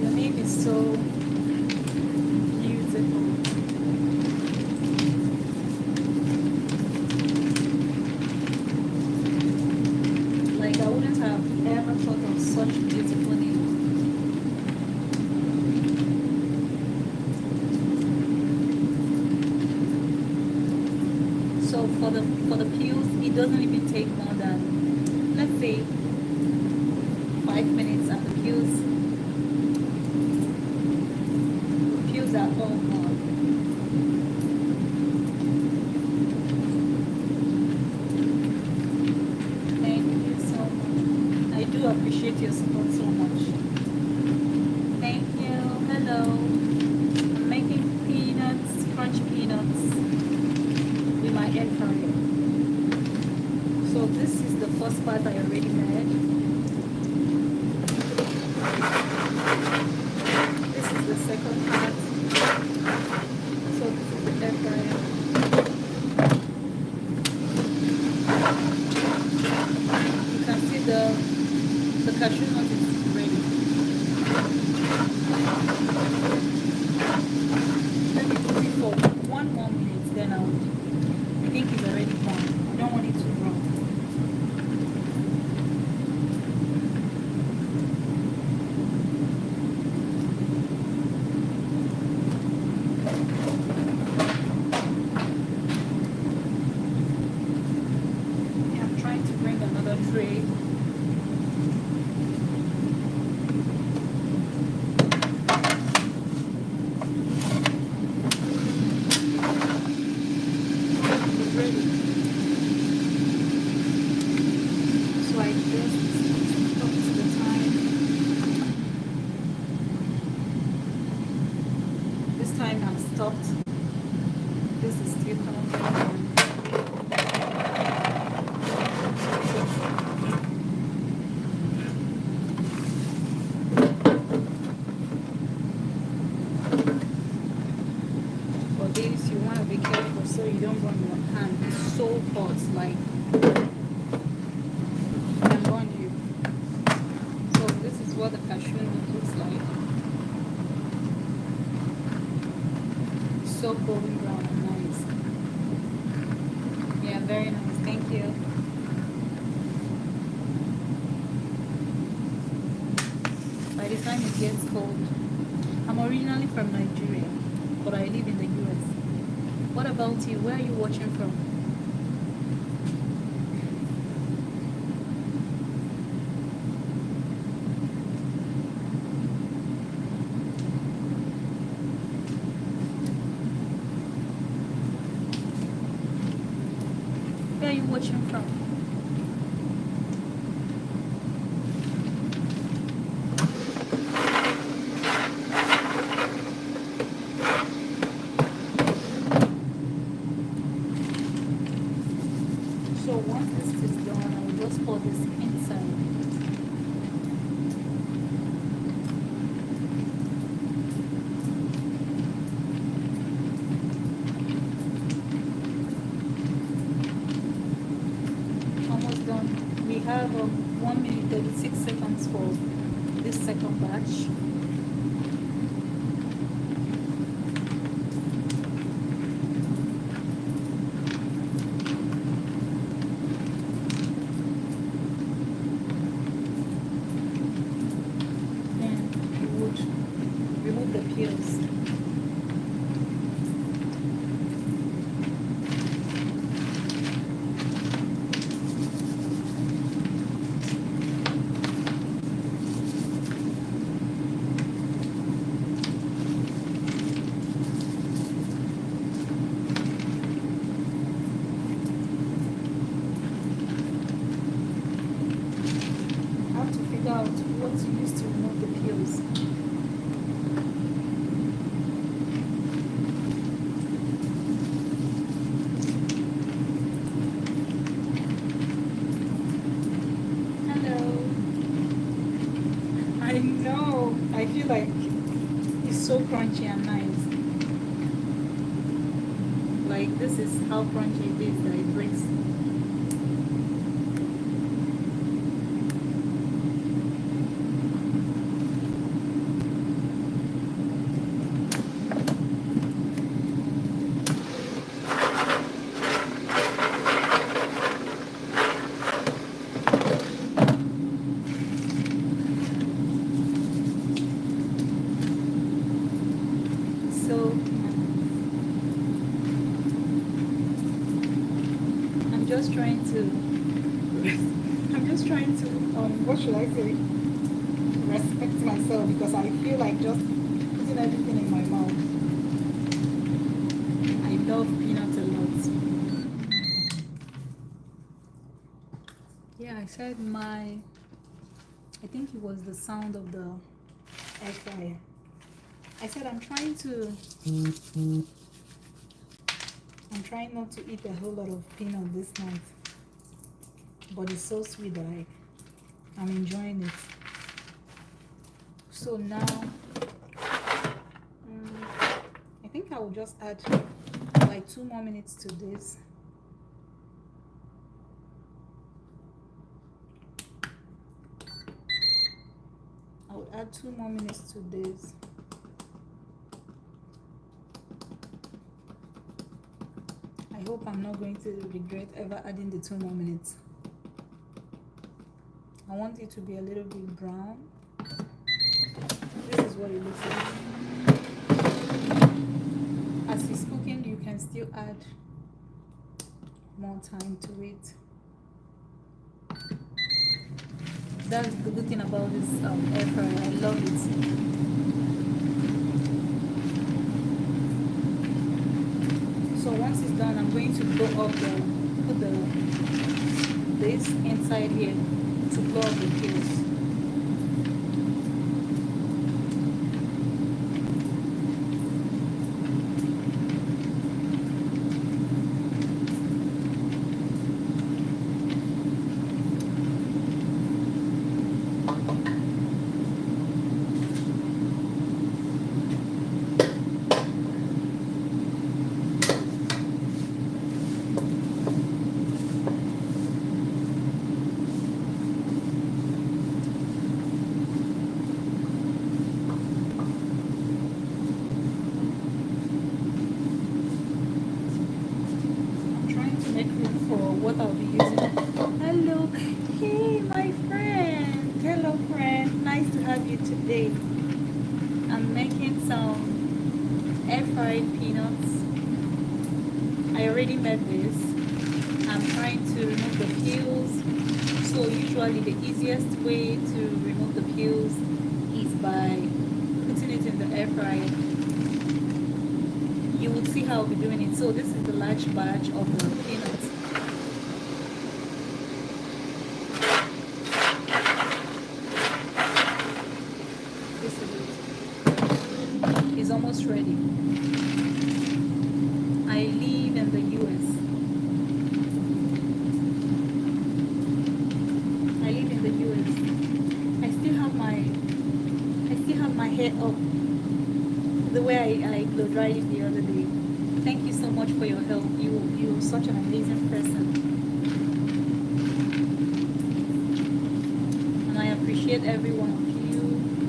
Speaker 1: Your name is so beautiful. Like I wouldn't have ever thought of such beautiful name. So for the peels, it doesn't even take more than, let's say, 5 minutes, and the peels are all gone. Thank you so much. I do appreciate your support so much. Thank you. Hello. I'm making peanuts, crunchy peanuts with my air fryer. So this is the first part I already made. This is the second part. So this is the air fryer. You can see the cashew nut is ready. Let me put it for 1 more minute, then I think it's already done. I don't want it to run. Yeah, I'm trying to bring another tray. It's ready. So I just stopped the time. This time I'm stopped. This is still counting. For this, you want to be careful so you don't burn your hand. It's so hot, like can burn you. So this is what the cashew nut looks like. So golden brown and nice. Yeah, very nice. Thank you.
Speaker 2: time it gets cold. I'm originally from Nigeria, but I live in the US. What about you? Where are you watching from? Where are you watching from? So once this is done, I'll just pour this inside. Almost done. We have 1 minute 36 seconds for this second batch. Then you would remove the peels. I have to figure out what to use to remove the peels. Hello. I know. I feel like it's so crunchy and nice. Like this is how crunchy it is that it breaks. So I'm just trying to what should I say? Respect myself because I feel like just putting everything in my mouth. I love peanuts a lot. Yeah, I said I think it was the sound of the air fryer. I said I'm trying not to eat a whole lot of peanut this night, but it's so sweet that I'm enjoying it. So now I think I will just add like 2 more minutes to this. I would add 2 more minutes to this. I hope I'm not going to regret ever adding the 2 more minutes. I want it to be a little bit brown. This is what it looks like. As it's cooking, you can still add more time to it. That's the good thing about this air fryer. I love it. So once it's done, I'm going to blow up put this inside here to blow up the peels. nice to have you today. I'm making some air fried peanuts. I already made this. I'm trying to remove the peels. So usually the easiest way to remove the peels is by putting it in the air fryer. You would see how I'll be doing it. So this is the large batch of the peanuts. This is it. It's almost ready. I live in the US. I live in the US. I still have my hair up the way I blow dried it the other day. Thank you so much for your help. You're such an amazing person. And I appreciate every one of you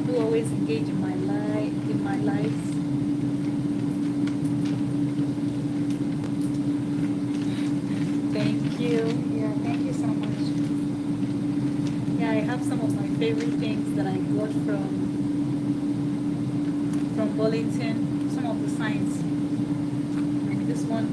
Speaker 2: who always engage in my life. Thank you. Yeah, thank you so much. Yeah, I have some of my favorite things that I got from Burlington. Some of the signs. Like this one.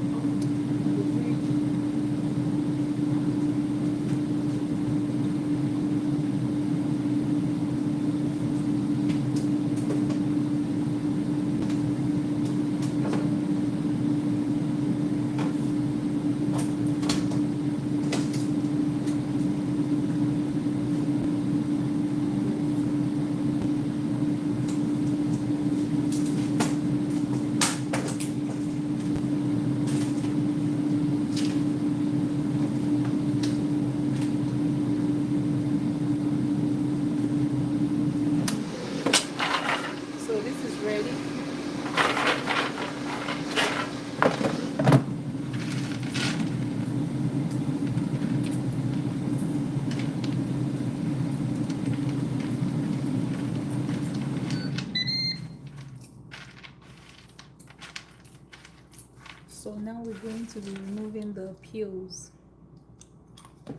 Speaker 2: So this is ready. So now we're going to be removing the peels. I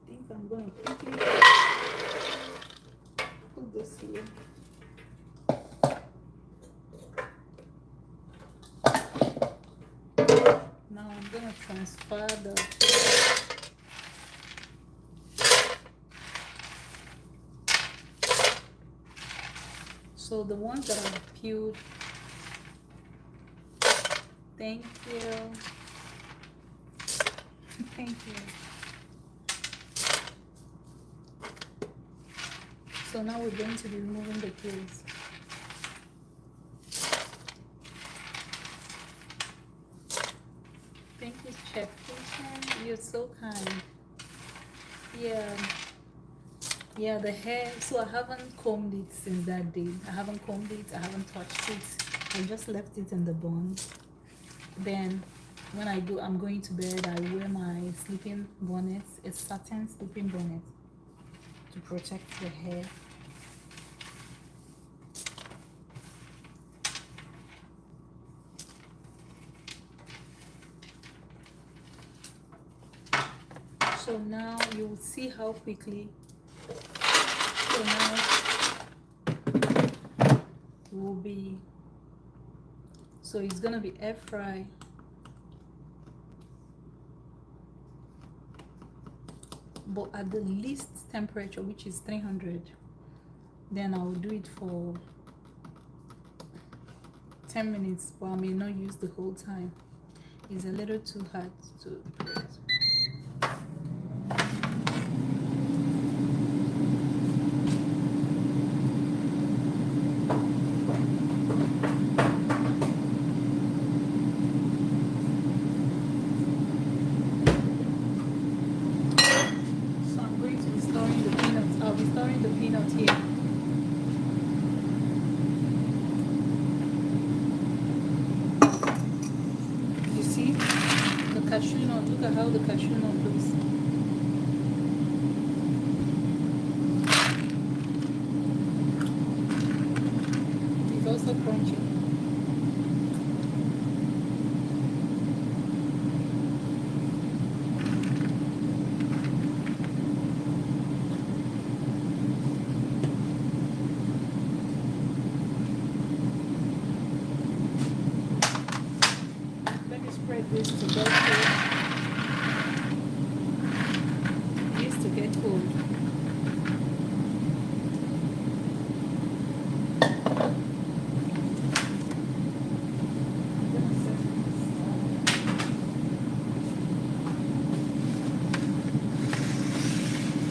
Speaker 2: think I'm going to quickly put this here. Now I'm going to transfer the so the ones that are peeled. Thank you. Thank you. So now we're going to be removing the peels. Thank you, Chef Christian. You're so kind. Yeah, the hair. So I haven't combed it since that day. I haven't combed it. I haven't touched it. I just left it in the bun. Then when I'm going to bed, I wear my sleeping bonnet. A satin sleeping bonnet to protect the hair. So now you will see how quickly. So now will be. So it's gonna be air fry. But at the least temperature, which is 300. Then I will do it for 10 minutes, but I may not use the whole time. It's a little too hard to press. Cashew nut, look at how the cashew nut looks. It's also crunchy. Let me spread this to go through. It needs to get cool.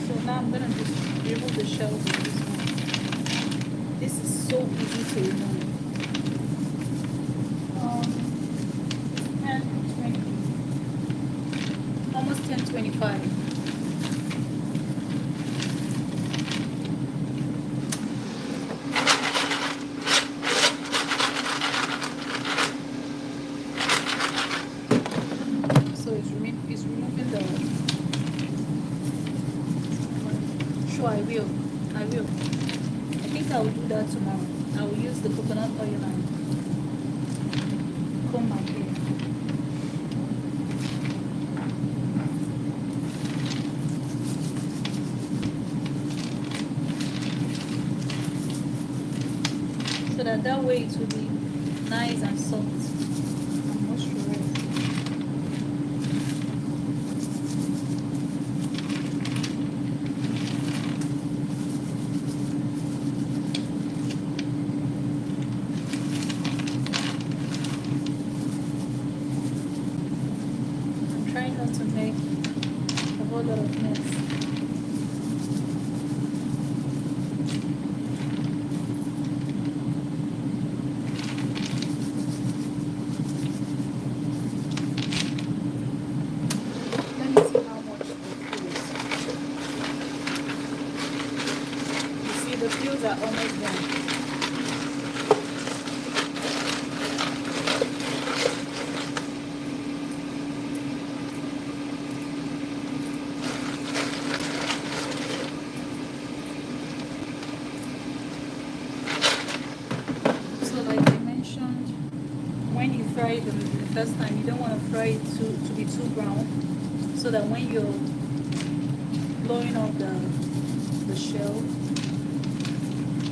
Speaker 2: So now I'm gonna just remove the shell of this one. This is so easy to remove. 10, 20, almost 10:25. So it's removing the. Sure, I will. I will. I think I will do that tomorrow. I will use the coconut oil and comb my hair. So that way it will be nice and soft and moisturized. I'm trying not to make a whole lot of mess. Let me see how much the peels. You see, the peels are almost done. So like I mentioned, when you fry it the first time, you don't want to fry it to be too brown, so that when you're blowing off the shell,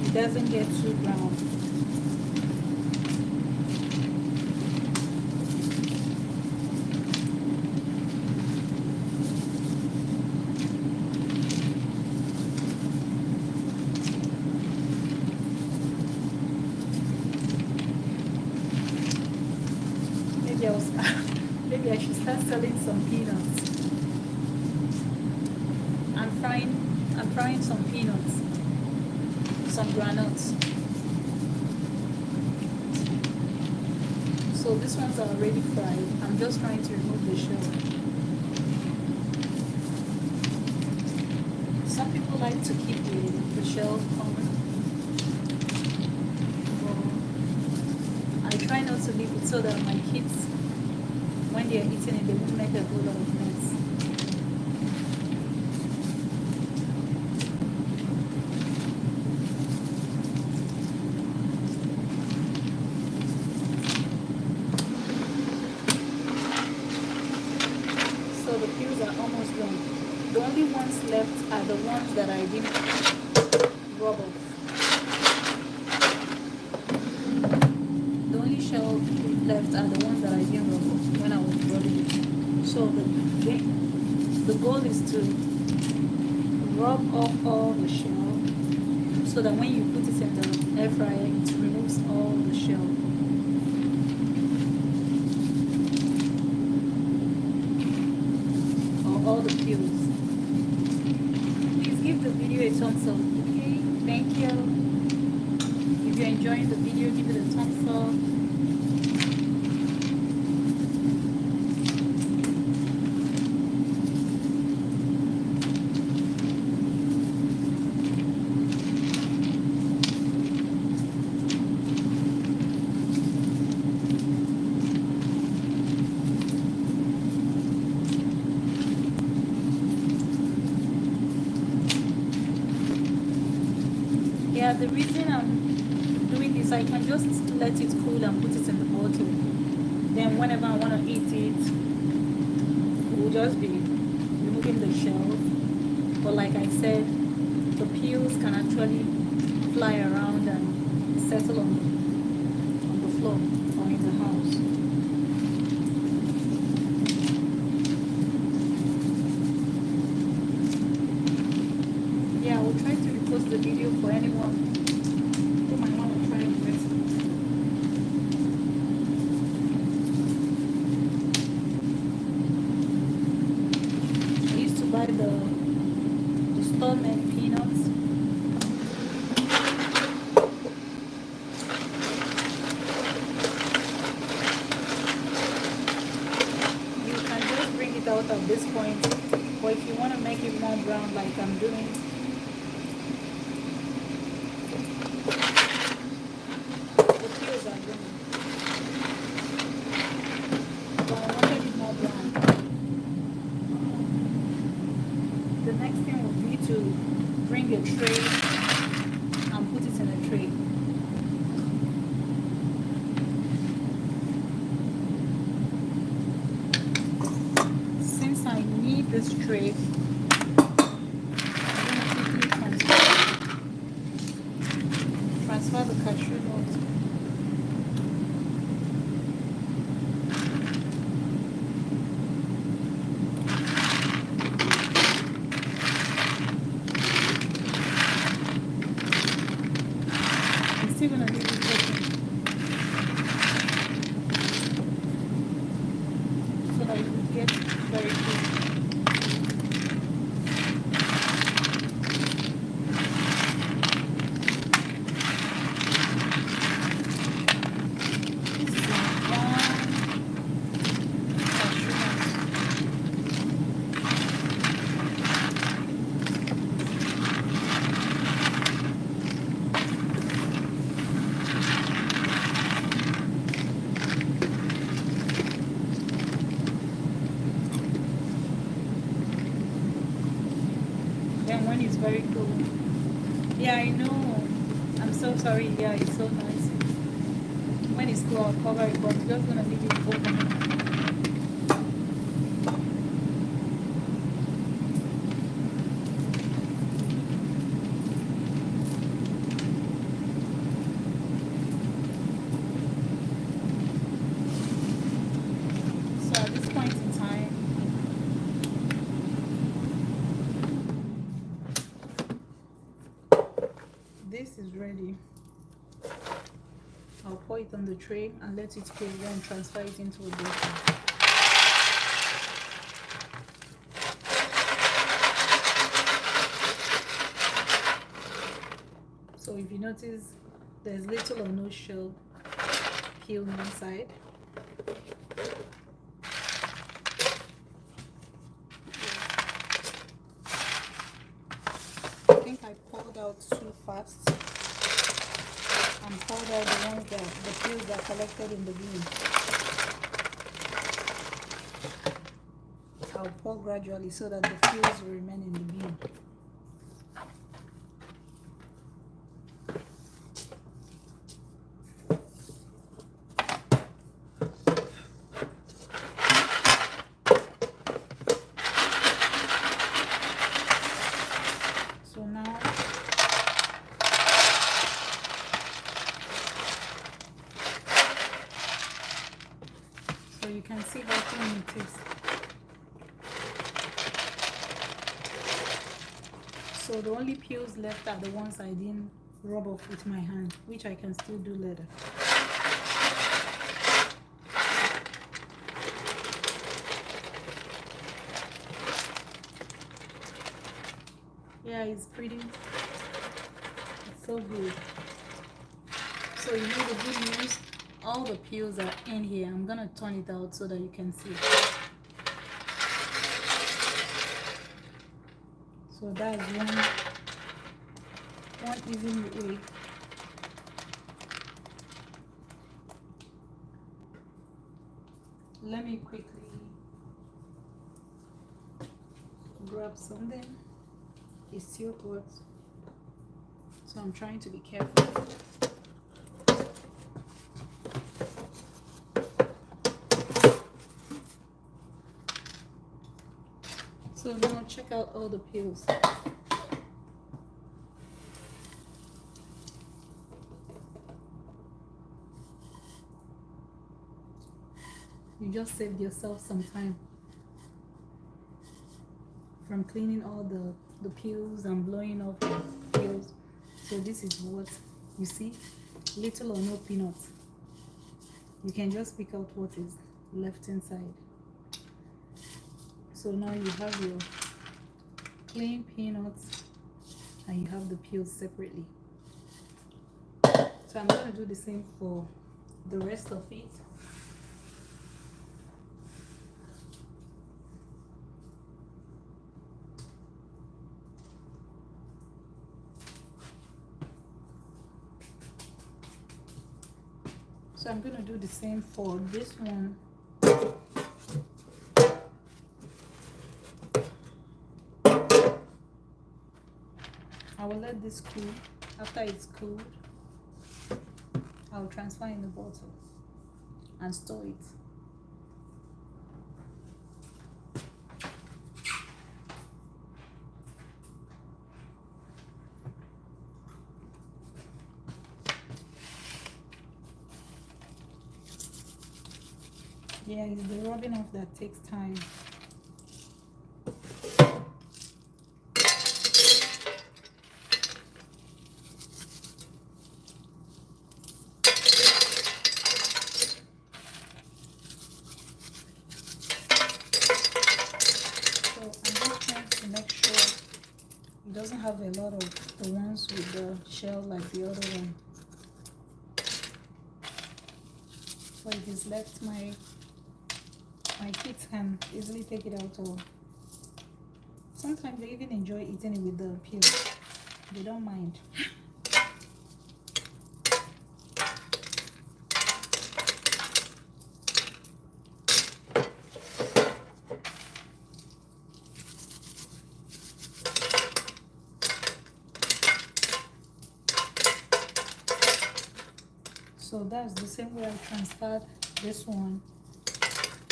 Speaker 2: it doesn't get too brown. Maybe maybe I should start selling some peanuts. I'm frying some peanuts, some granules. So these ones are already fried. I'm just trying to remove the shell. Some people like to keep the shell on. I try not to leave it so that my kids, when they are eating it, they won't make a whole lot of mess. So the peels are almost done. The only ones left are the ones that I didn't rub off. The only shell left are the ones that I didn't rub off when I was rubbing it. So the goal is to rub off all the shell, so that when you put it in the air fryer, it removes all the shell. Or all the peels. Please give the video a thumbs up, okay? Thank you. If you're enjoying the video, give it a thumbs up. Yeah, the reason I'm doing this, I can just let it cool and put it in the bottle. Then whenever I want to eat it, it will just be removing the shell. But like I said, the peels can actually fly around and settle on the floor or in the house.
Speaker 1: for anyone who might want to try the recipe. I used to buy the store-made peanuts. You can just bring it out at this point, or if you want to make it more brown like I'm doing, the peels are green. But I wanted it more brown. The next thing would be to bring a tray and put it in a tray. Since I need this tray, I'm going to quickly transfer the cashew nuts. I'm still going to leave it open so that it will get very quick. This is a brown cashew nuts. Then when it's very cool. Yeah, I know. I'm so sorry. Yeah, it's so nice. When it's cool, I'll cover it, but I'm just gonna leave it open. So at this point in time, this is ready. I'll pour it on the tray and let it cool, then transfer it into a basin. So if you notice, there's little or no shell peel inside. I think I poured out too fast and poured out the ones that the peels that collected in the bean. I'll pour gradually so that the peels will remain in the bean. So now you can see how clean it is. So the only peels left are the ones I didn't rub off with my hand, which I can still do later. Yeah, it's pretty. It's so good. So you know the good news, all the peels are in here. I'm gonna turn it out so that you can see. So that's one easy way. Let me quickly grab something. It's still hot, so I'm trying to be careful. So now check out all the peels. You just saved yourself some time from cleaning all the peels and blowing off the peels. So this is what you see, little or no peanuts. You can just pick out what is left inside. So now you have your plain peanuts and you have the peels separately. So I'm going to do the same for the rest of it. So I'm going to do the same for this one. I will let this cool. After it's cooled, I'll transfer in the bottle and store it. Yeah, it's the rubbing off that takes time. So I'm just trying to make sure it doesn't have a lot of the ones with the shell like the other one. So if it's left, my kids can easily take it out, or sometimes they even enjoy eating it with the peel. They don't mind. So that's the same way I transferred this one,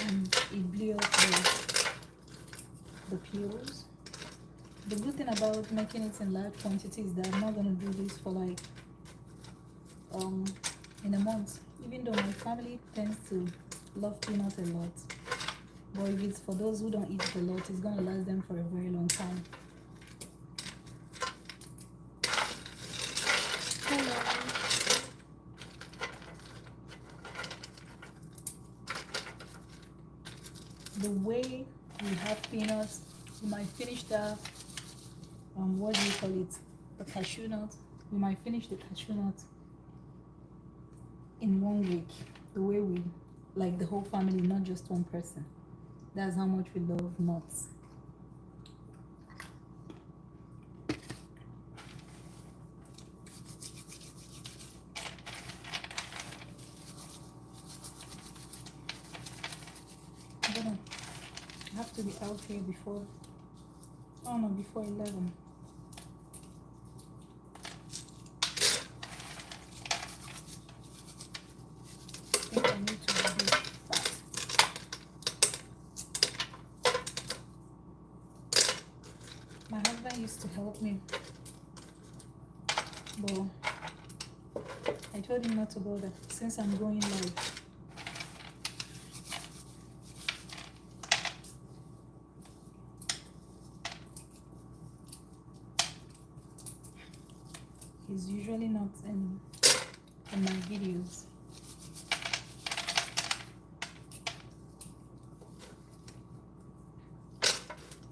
Speaker 1: and it blew off the peels. The good thing about making it in large quantity is that I'm not going to do this for like in a month, even though my family tends to love peanuts a lot. But if it's for those who don't eat it a lot, it's going to last them for a very long time. Hello. The way we have peanuts, you might finish the what do you call it, the cashew nut. We might finish the cashew nut in 1 week. The way we, like the whole family, not just one person. That's how much we love nuts. I have to be out here before, oh no, before 11. I think I need to do fast. My husband used to help me, but I told him not to bother since I'm going live. He's usually not in my videos.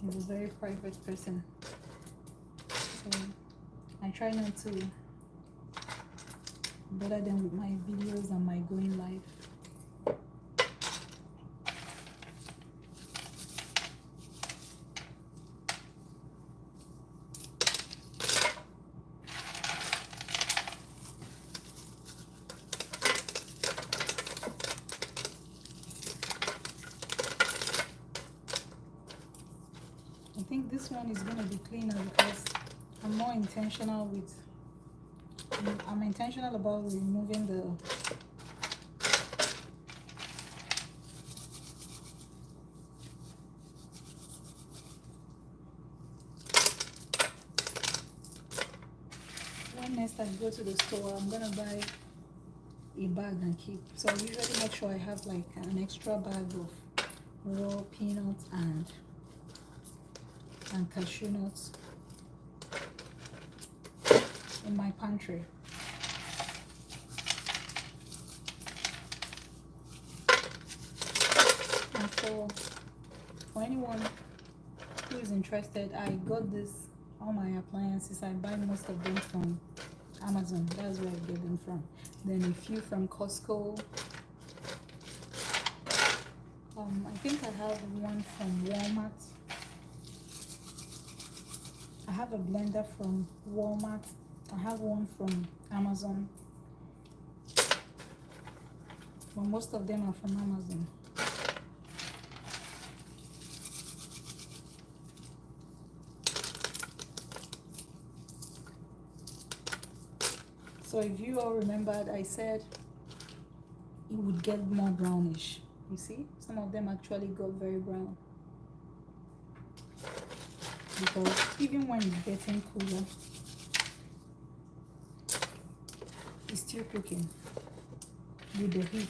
Speaker 1: He's a very private person, so I try not to bother them with my videos and my going live. I think this one is going to be cleaner because I'm more intentional with, I'm intentional about removing the when next I go to the store, I'm going to buy a bag and keep. So I usually make sure I have like an extra bag of raw peanuts and cashew nuts. in my pantry. And for anyone who is interested, I got this, all my appliances, I buy most of them from Amazon. That's where I get them from. Then a few from Costco. I think I have one from Walmart. I have a blender from Walmart. I have one from Amazon. But most of them are from Amazon. So if you all remembered, I said it would get more brownish. You see, some of them actually got very brown. Because even when it's getting cooler, it's still cooking with the heat.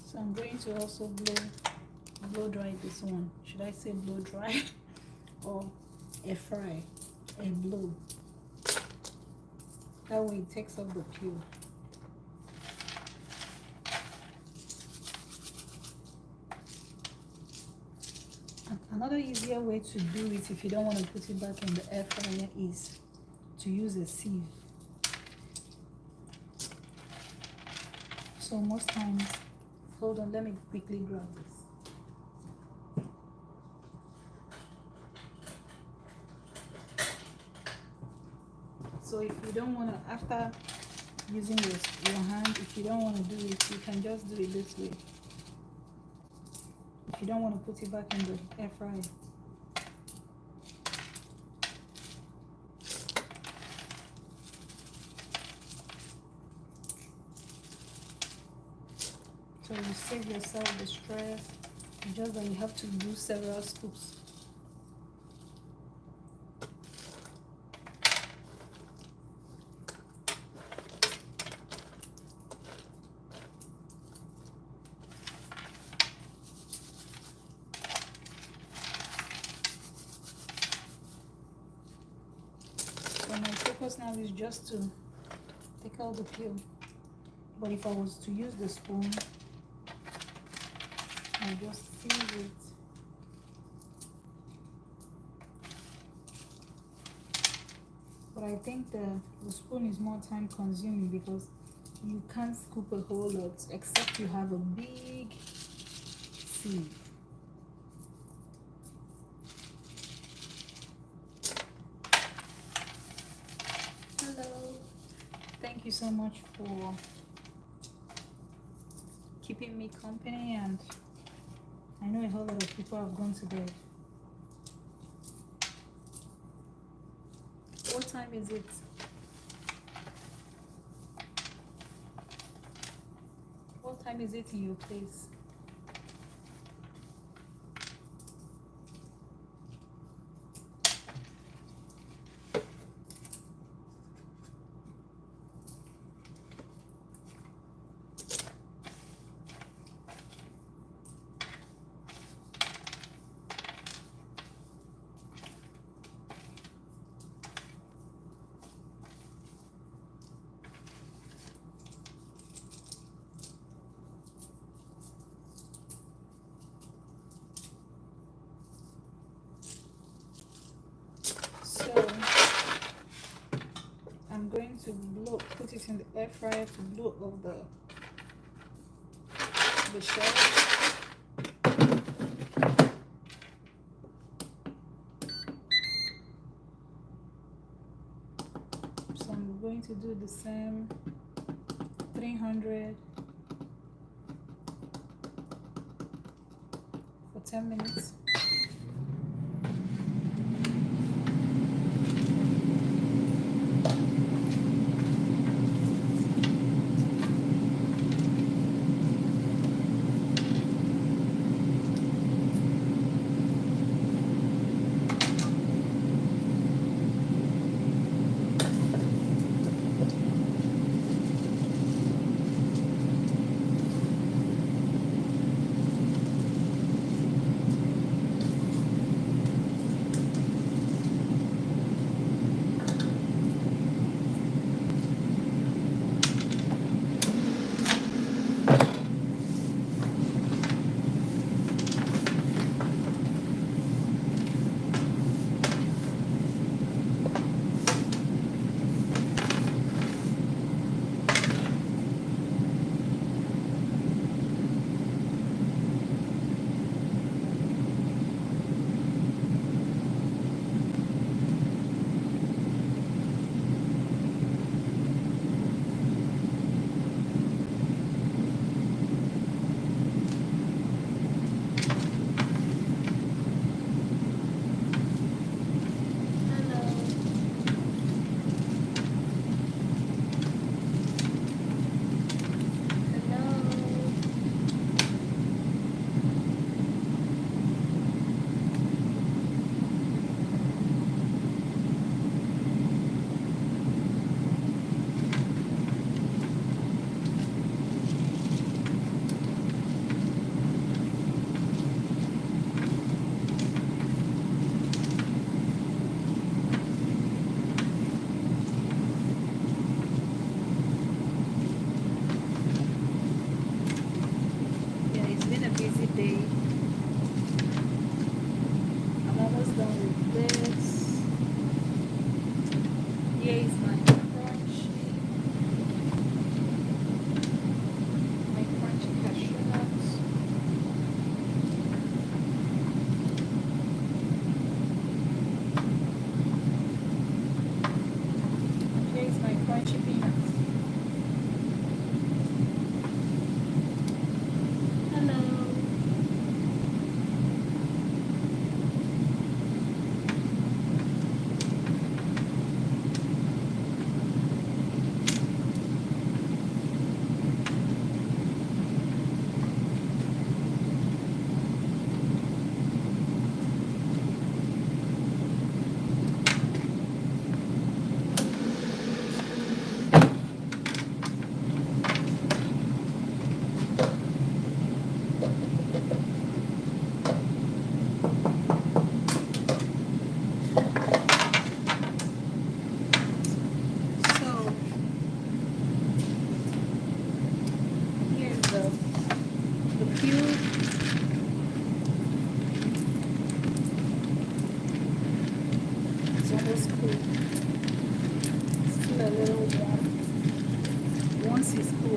Speaker 1: So I'm going to also blow dry this one. Should I say blow dry or air fry? And blow. That way it takes off the peel. Another easier way to do it if you don't want to put it back in the air fryer is to use a sieve. So most times, hold on, let me quickly grab this. So if you don't want to, after using your hand, if you don't want to do it, you can just do it this way. If you don't want to put it back in the air fryer. So you save yourself the stress, just that you have to do several scoops. So my focus now is just to take out the peel. But if I was to use the spoon, I just sieve it. But I think the spoon is more time consuming because you can't scoop a whole lot except you have a big sieve. Hello. Thank you so much for keeping me company, and I know a whole lot of people have gone to bed. What time is it? What time is it in your place? So I'm going to put it in the air fryer to blow off the shell. So I'm going to do the same 300 for 10 minutes.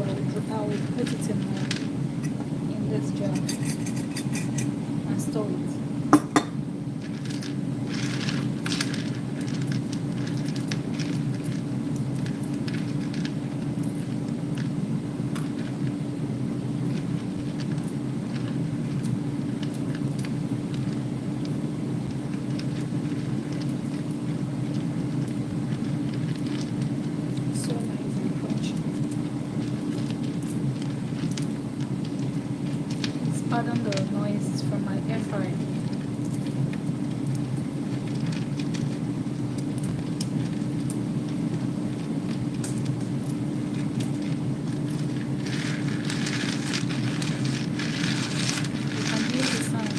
Speaker 1: I'll put it in this jar and store it. So nice and crunchy. Pardon the noise from my air fryer. You can hear the sound.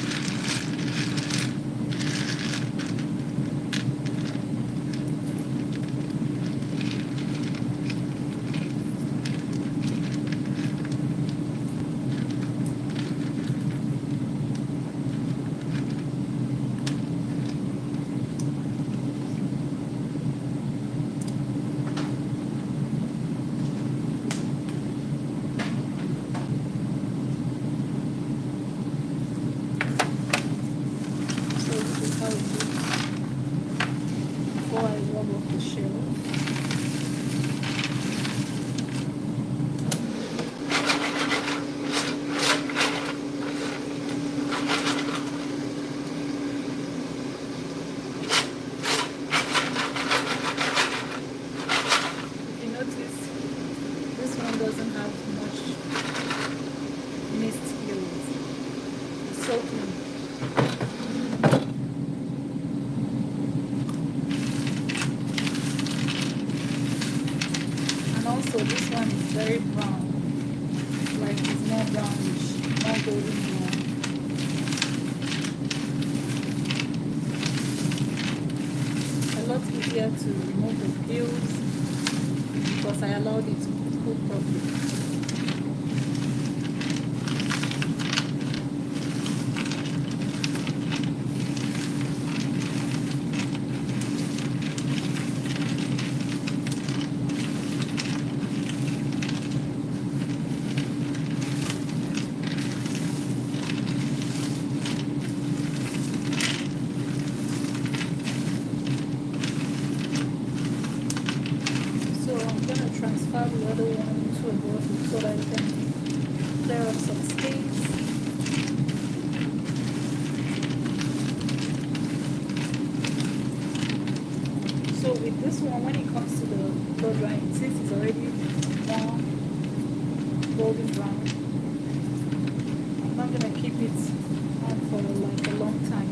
Speaker 1: So this is how it looks before I rub off the shells. If you notice, this one doesn't have much mist gills. It's so clean. And also this one is very brown. Like it's more brownish, more golden brown. A lot easier to remove the peels because I allowed it to cook properly. So I'm gonna transfer the other one into a bottle so that I can clear up some space. So with this one, when it comes to the blow drying, since it's already more golden brown, I'm not gonna keep it on for like a long time.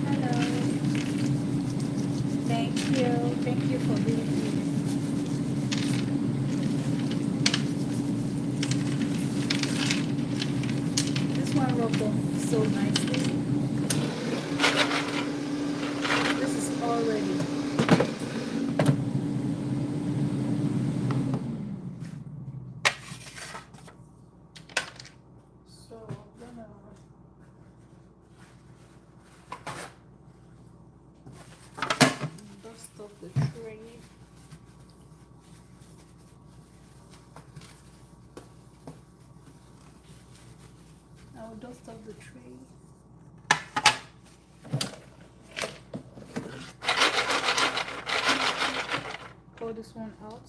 Speaker 1: Hello. Thank you. Thank you for being here. This one rubbed off so nicely. This is all ready. So I'm gonna dust off the tray. I'll dust off the tray. Pour this one out.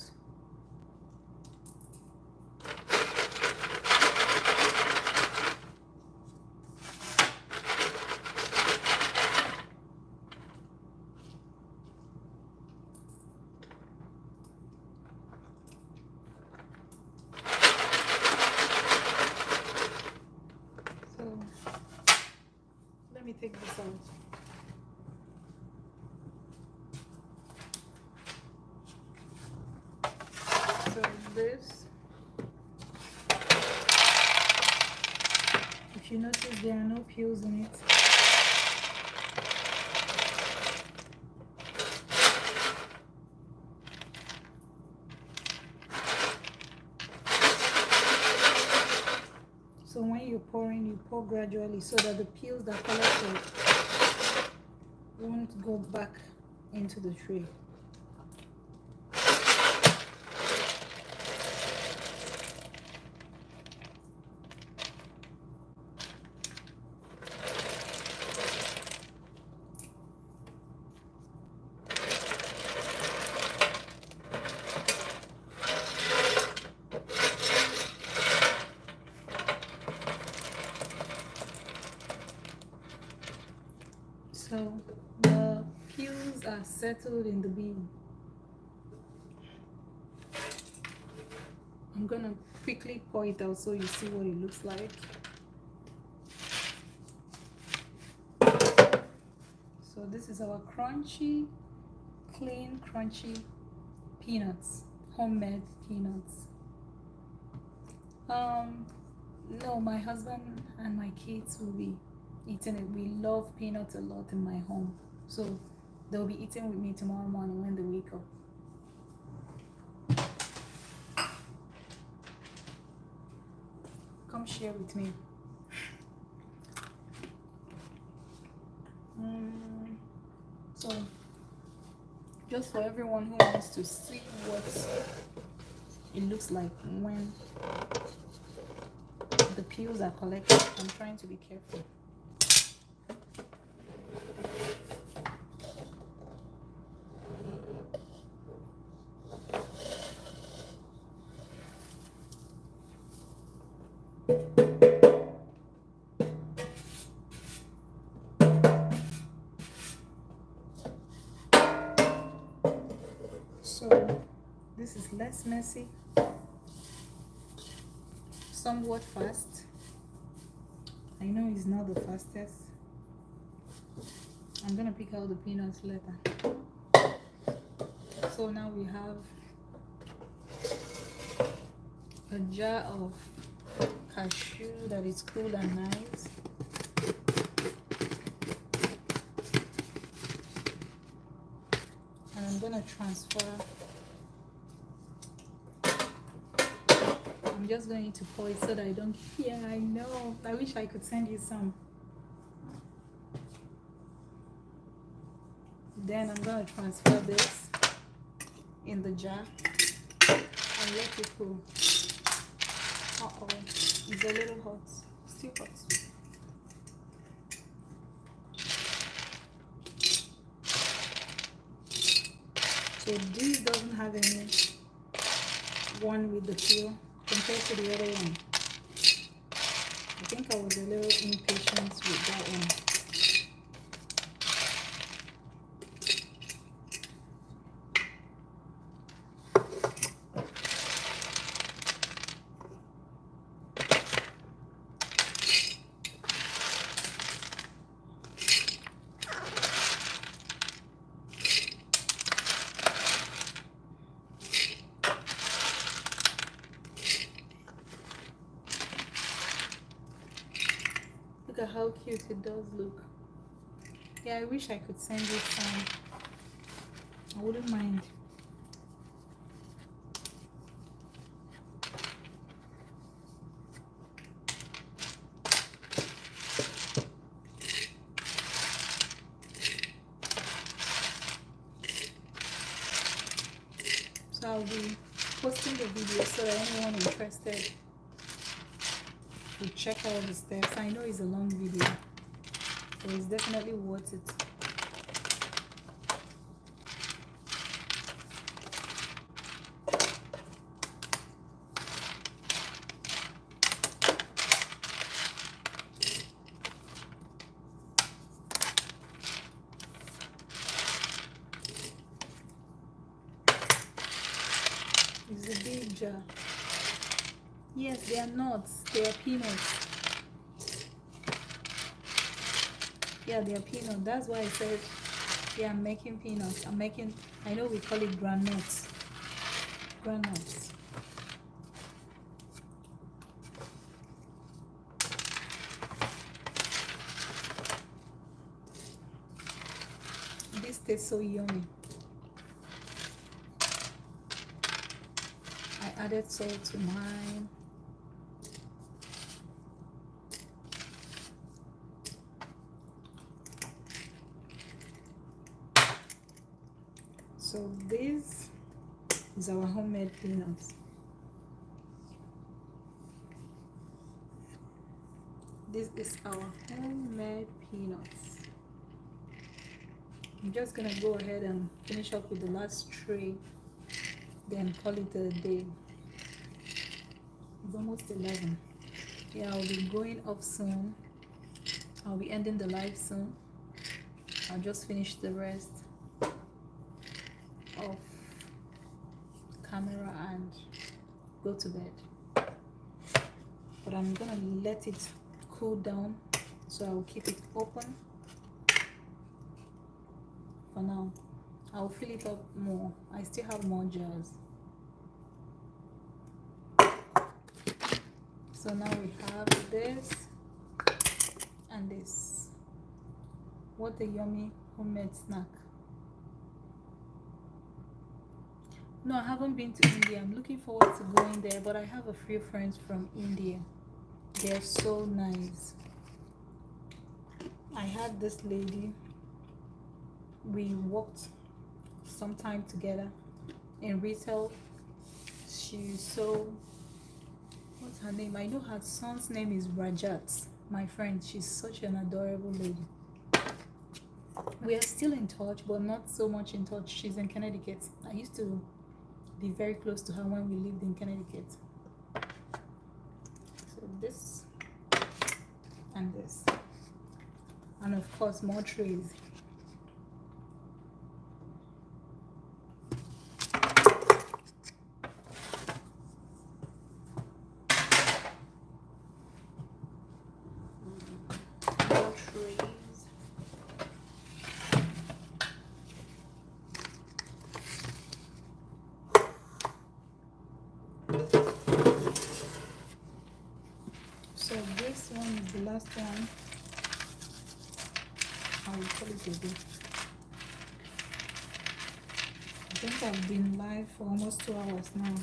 Speaker 1: So Let me take this out. So this, if you notice, there are no peels in it. So when you're pouring, you pour gradually so that the peels that collected won't go back into the tray. So the peels are settled in the bean. I'm gonna quickly pour it out so you see what it looks like. So this is our crunchy, clean, crunchy peanuts, homemade peanuts. No, my husband and my kids will be eating it. We love peanuts a lot in my home, so they'll be eating with me tomorrow morning when they wake up. Come share with me. So just for everyone who wants to see what it looks like when the peels are collected, I'm trying to be careful. So this is less messy, somewhat fast. I know it's not the fastest. I'm gonna pick out the peanuts later. So now we have a jar of cashew that is cool and nice. And I'm gonna transfer. I'm just going to pour it so that I don't. Yeah, I know. I wish I could send you some. Then I'm gonna transfer this in the jar and let it cool. Uh-oh, it's a little hot. Still hot. So this doesn't have any one with the peel compared to the other one. I think I was a little impatient with that one. Look at how cute it does look. Yeah, I wish I could send you some. I wouldn't mind. So I'll be posting the video so that anyone interested will check out the steps. I know it's a long video, but it's definitely worth it. It's a big jar. Yes, they are nuts. They are peanuts. Yeah, they are peanuts. That's why I said, yeah, I'm making peanuts. I know we call it granules. Granules. This tastes so yummy. I added salt to mine. So this is our homemade peanuts. This is our homemade peanuts. I'm just gonna go ahead and finish up with the last tray, then call it a day. It's almost 11. Yeah, I'll be going off soon. I'll be ending the live soon. I'll just finish the rest of camera and go to bed. But I'm gonna let it cool down, so I'll keep it open for now. I'll fill it up more. I still have more jars. So now we have this and this. What a yummy homemade snack. No, I haven't been to India. I'm looking forward to going there, but I have a few friends from India. They're so nice. I had this lady, we worked some time together in retail. She's so, what's her name? I know her son's name is Rajat. My friend, she's such an adorable lady. We are still in touch, but not so much in touch. She's in Connecticut. I used to be very close to her when we lived in Connecticut. So this and this, and of course more trays. More trays. So this one is the last one. I will call it a day. I think I've been live for almost 2 hours now.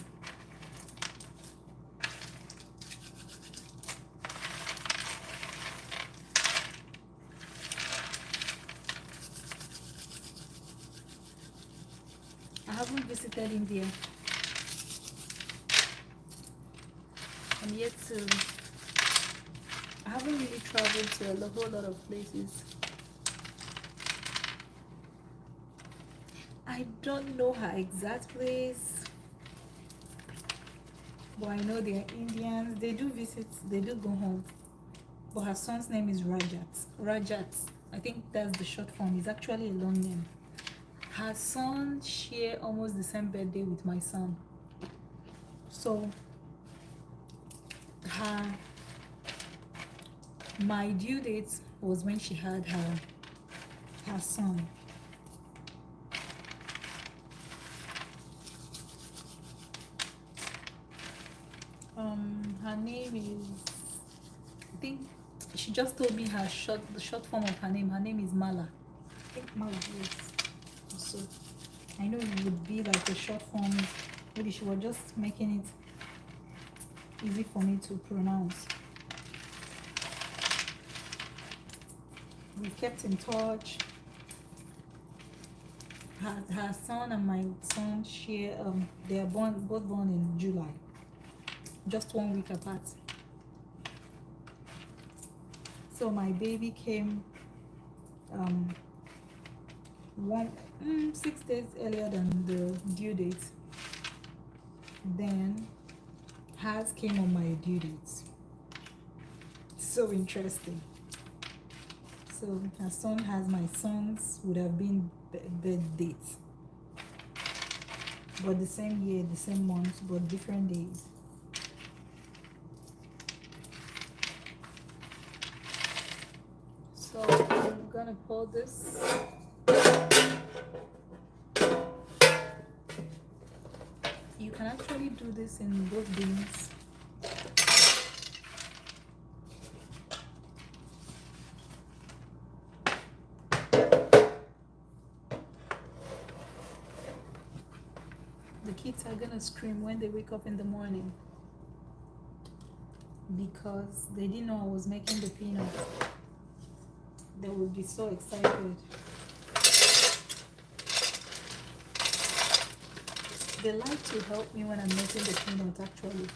Speaker 1: I haven't visited India. I'm yet to. I haven't really traveled to a whole lot of places. I don't know her exact place, but I know they are Indians. They do visit, they do go home. But her son's name is Rajat. Rajat. I think that's the short form. It's actually a long name. Her son share almost the same birthday with my son. So my due date was when she had her son. Her name is, I think she just told me the short form of her name. Her name is Mala. I think Mala, yes. So I know it would be like a short form. Maybe she was just making it easy for me to pronounce. We kept in touch. Her son and my son share, they are both born in July, just 1 week apart. So my baby came 6 days earlier than the due date. Then hers came on my due date. So interesting. So her son has my son's would have been birth dates, but the same year, the same month, but different days. So I'm gonna pour this. You can actually do this in both beans. The kids are gonna scream when they wake up in the morning because they didn't know I was making the peanuts. They will be so excited. They like to help me when I'm making the peanuts actually.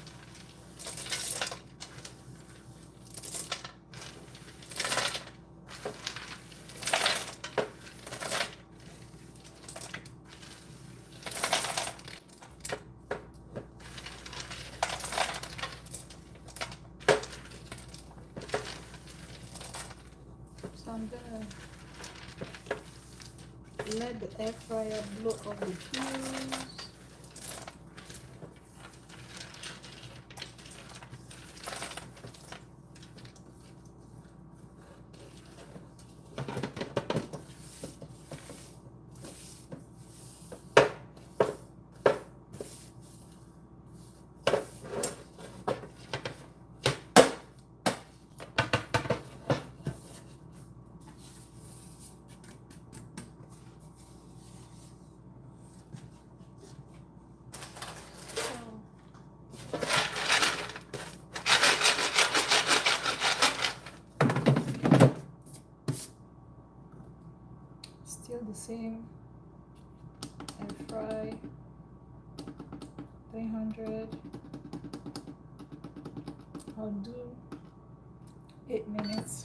Speaker 1: So I'm gonna let the air fryer blow up the peas. Still the same. Air fry 300. I'll do 8 minutes.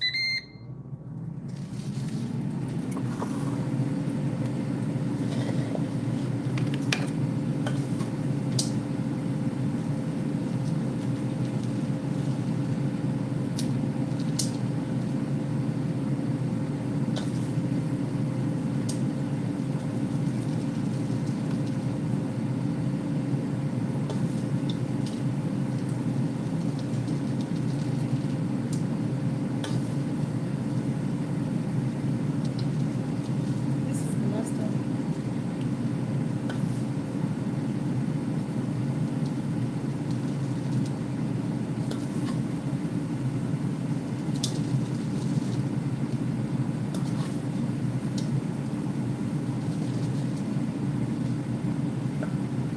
Speaker 1: This is the last one.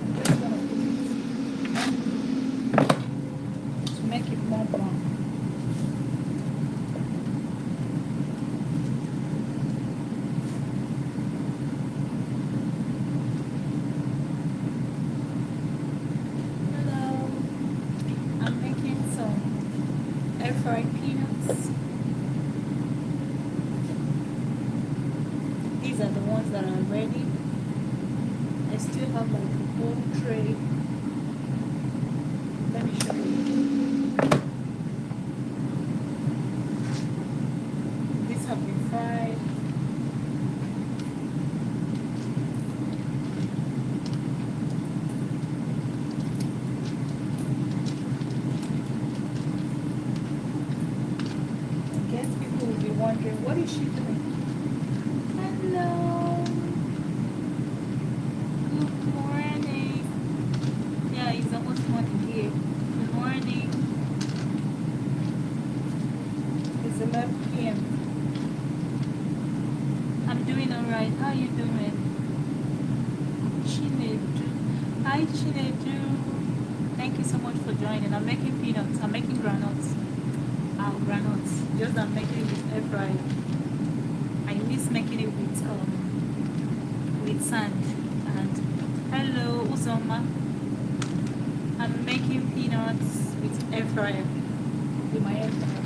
Speaker 1: I'm just gonna put it to make it more brown. Hello. I'm making some air fried peanuts. These are the ones that are ready. I still have like a whole tray. Let me show you. These have been fried. I guess people will be wondering, what is she doing? Hello. Good morning. Yeah, it's almost morning here. Good morning. It's 11 p.m. I'm doing alright. How you doing? Chinedu. Hi Chinedu. Thank you so much for joining. I'm making peanuts. I'm making granules. Granules. Just I'm making it with air fryer. I miss making it with sand. And hello Uzoma. I'm making peanuts with air fryer. With my air fryer.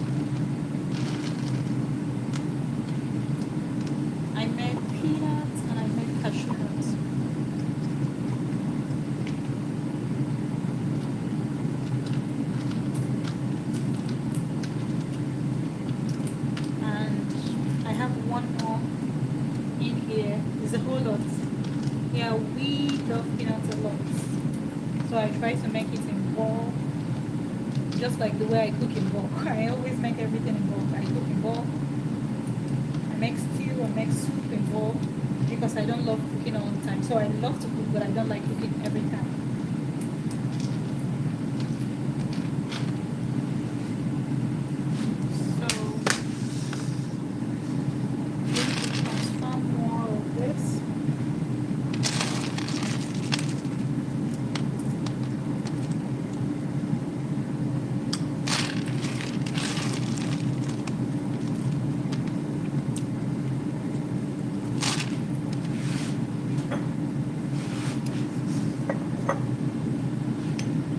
Speaker 1: I make peanuts and I make cashew nuts. And I have one more in here. There's a whole lot. Yeah, we love peanuts a lot. So I try to make it in bulk, just like the way I cook in bulk. I always make everything in bulk. I cook in bulk. I
Speaker 2: make stew or make soup involved because I don't love cooking all the time. So I love to cook, but I don't like cooking every time. So I'm going to transfer more of this.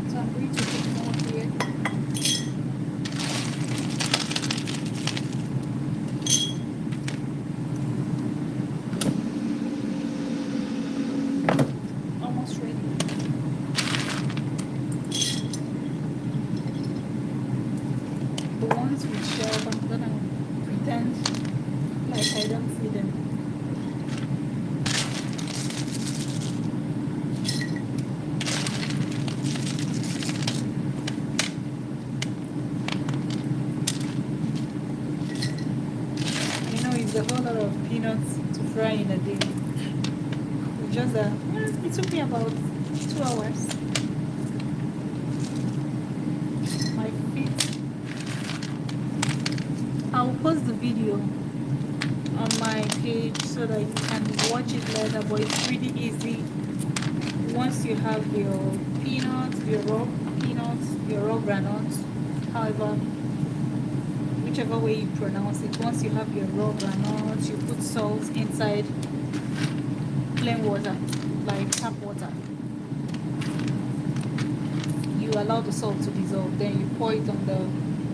Speaker 2: So I'm going to put more here. Almost ready. The ones with shell, I'm gonna pretend like I don't see them. You know, it's a whole lot of peanuts to fry in a day. Just it took me about 2 hours. My feet. I'll post the video on my page so that you can watch it later, but it's really easy. Once you have your peanuts, your raw peanuts, your raw granules, however, whichever way you pronounce it, once you have your raw granules, you put salt inside plain water, like tap water. You allow the salt to dissolve, then you pour it on the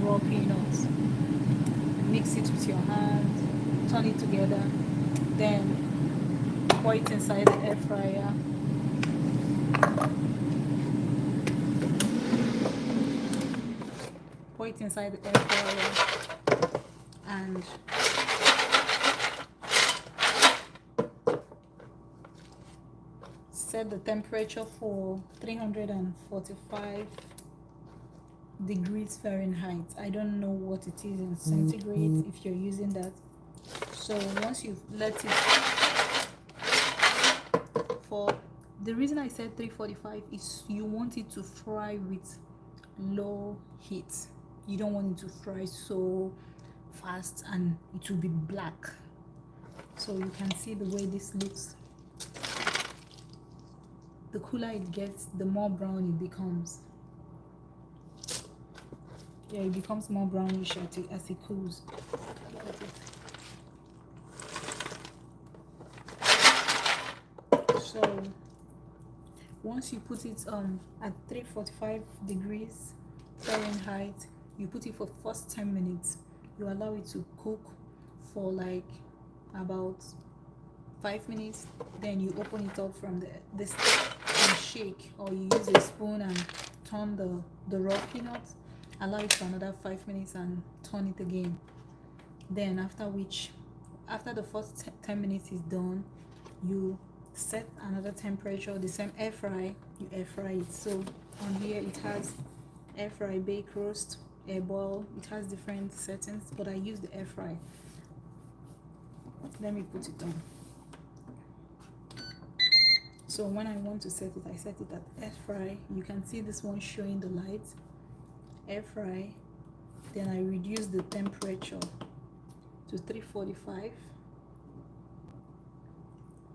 Speaker 2: raw peanuts. Mix it with your hand, turn it together, then pour it inside the air fryer. Pour it inside the air fryer and set the temperature for 345 degrees Fahrenheit. I don't know what it is in centigrade if you're using that. So once you've let it for, the reason I said 345 is you want it to fry with low heat. You don't want it to fry so fast and it will be black. So you can see the way this looks. The cooler it gets, the more brown it becomes. Yeah, it becomes more brownish as it cools. So once you put it at 345 degrees Fahrenheit, you put it for the first 10 minutes. You allow it to cook for like about 5 minutes. Then you open it up from this and shake, or you use a spoon and turn the raw peanuts. Allow it for another 5 minutes and turn it again. Then after the first 10 minutes is done, you set another temperature, the same air fry, you air fry it. So on here it has air fry, bake, roast, air boil. It has different settings, but I use the air fry. Let me put it on. So when I want to set it, I set it at air fry. You can see this one showing the light. Air fry. Then I reduce the temperature to 345.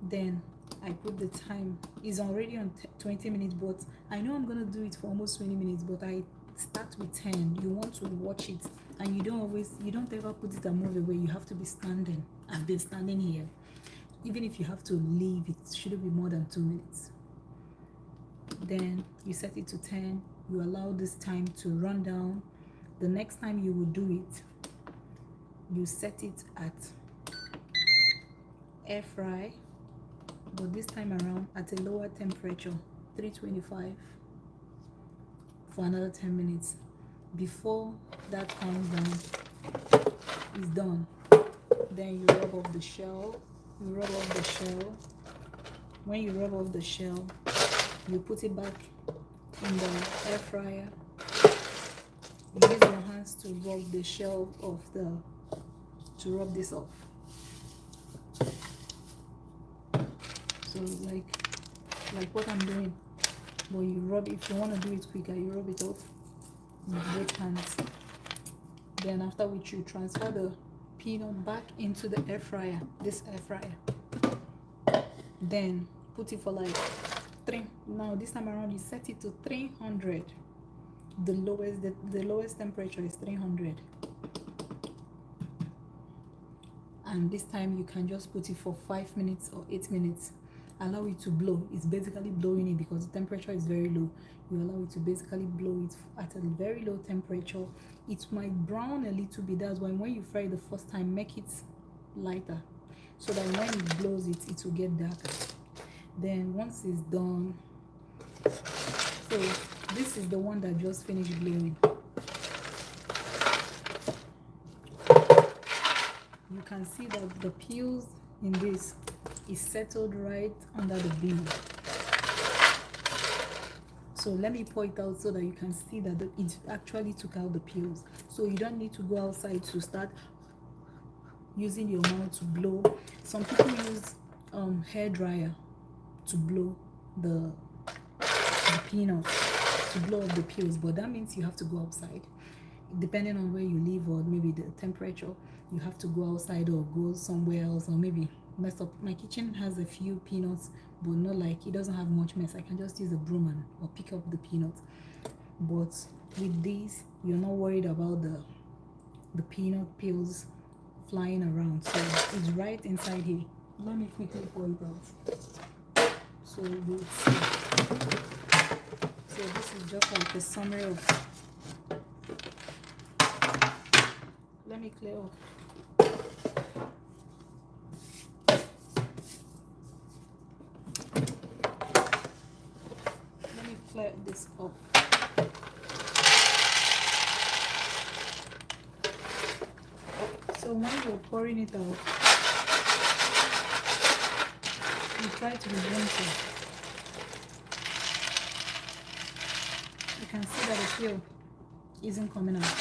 Speaker 2: Then I put the time. It's already on 20 minutes, but I know I'm gonna do it for almost 20 minutes, but I start with 10. You want to watch it, and you don't ever put it and move away. You have to be standing. I've been standing here. Even if you have to leave, it shouldn't be more than 2 minutes. Then you set it to 10. You allow this time to run down. The next time you will do it, you set it at air fry, but this time around at a lower temperature, 325, for another 10 minutes. Before that comes down, it's done. Then you rub off the shell. When you rub off the shell, you put it back in the air fryer. You use your hands to rub the shell off to rub this off.
Speaker 1: So like what I'm doing. But you rub, if you want to do it quicker, you rub it off with both hands. Then after which you transfer the peanut back into the air fryer, this air fryer. Then put it for like now this time around you set it to 300. The lowest temperature is 300. And this time you can just put it for 5 minutes or 8 minutes. Allow it to blow. It's basically blowing it because the temperature is very low. You allow it to basically blow it at a very low temperature. It might brown a little bit. That's why when you fry it the first time, make it lighter so that when it blows it, it will get darker. Then once it's done, so this is the one that just finished blowing. You can see that the peels in this is settled right under the bean. So let me pour it out so that you can see that it actually took out the peels. So you don't need to go outside to start using your mouth to blow. Some people use hair dryer to blow the peanuts, to blow up the peels, but that means you have to go outside. Depending on where you live or maybe the temperature, you have to go outside or go somewhere else, or maybe mess up. My kitchen has a few peanuts, but not like, it doesn't have much mess. I can just use a broom and or pick up the peanuts. But with these, you're not worried about the peanut peels flying around. So it's right inside here. Let me quickly pour it out so you'll see. So this is just like a summary of. Let me clear off. Let me clear this up. So when you're pouring it out, you try to be gentle. You can see that the peel isn't coming out.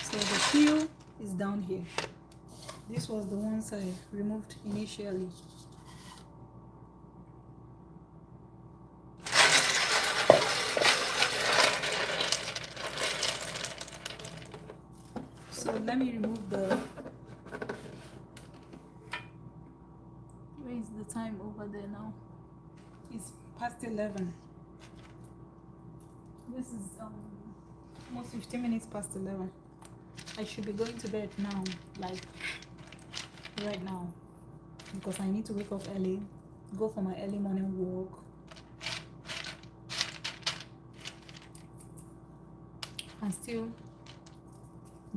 Speaker 1: So the peel is down here. This was the ones I removed initially. So let me remove the, where is the time over there now? It's past 11. This is almost 15 minutes past 11. I should be going to bed now, like right now, because I need to wake up early, go for my early morning walk, and still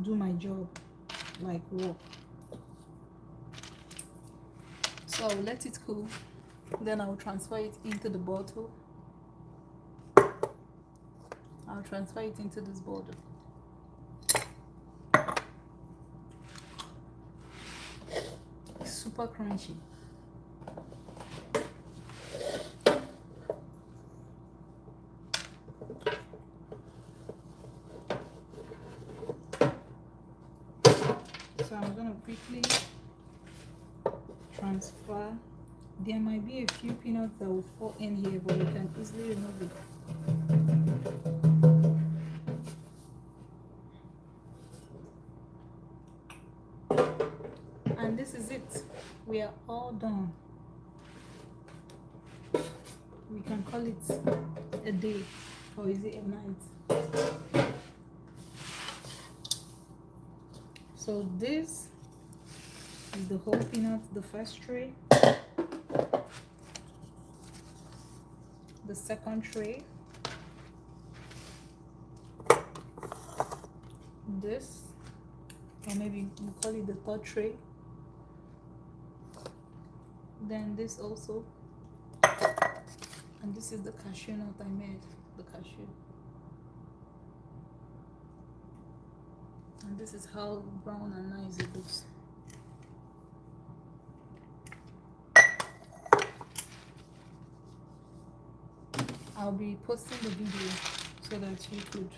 Speaker 1: do my job, like work. So I'll let it cool, then I'll transfer it into the bottle. I'll transfer it into this bottle. Super crunchy. So I'm gonna quickly transfer. There might be a few peanuts that will fall in here, but you can easily remove it. And this is it. We are all done. We can call it a day, or is it a night? So this is the whole peanut, the first tray, the second tray, this, or maybe you call it the third tray, then this also, and this is the cashew nut I made, the cashew. And this is how brown and nice it looks. I'll be posting the video so that you could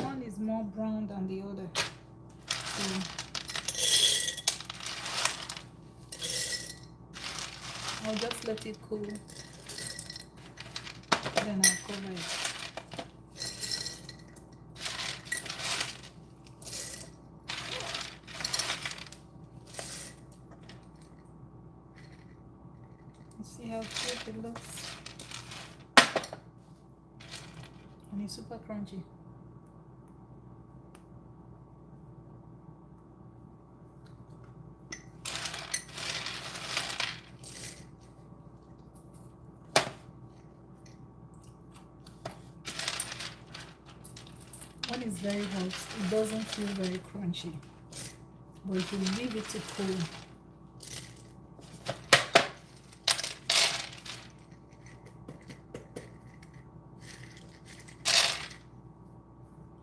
Speaker 1: one is more brown than the other. So I'll just let it cool. Then I'll cover it. See how cute it looks, and it's super crunchy. When it's very hot, it doesn't feel very crunchy, but if you leave it to cool,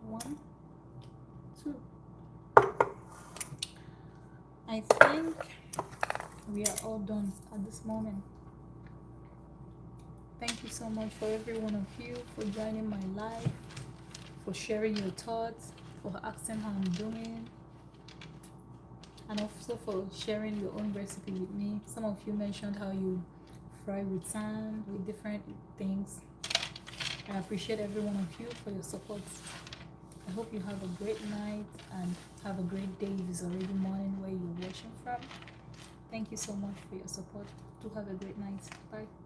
Speaker 1: one, two. I think we are all done at this moment. Thank you so much for every one of you for joining my live, for sharing your thoughts, for asking how I'm doing, and also for sharing your own recipe with me. Some of you mentioned how you fry with sand, with different things. I appreciate every one of you for your support. I hope you have a great night and have a great day if it's already morning where you're watching from. Thank you so much for your support. Do have a great night. Bye.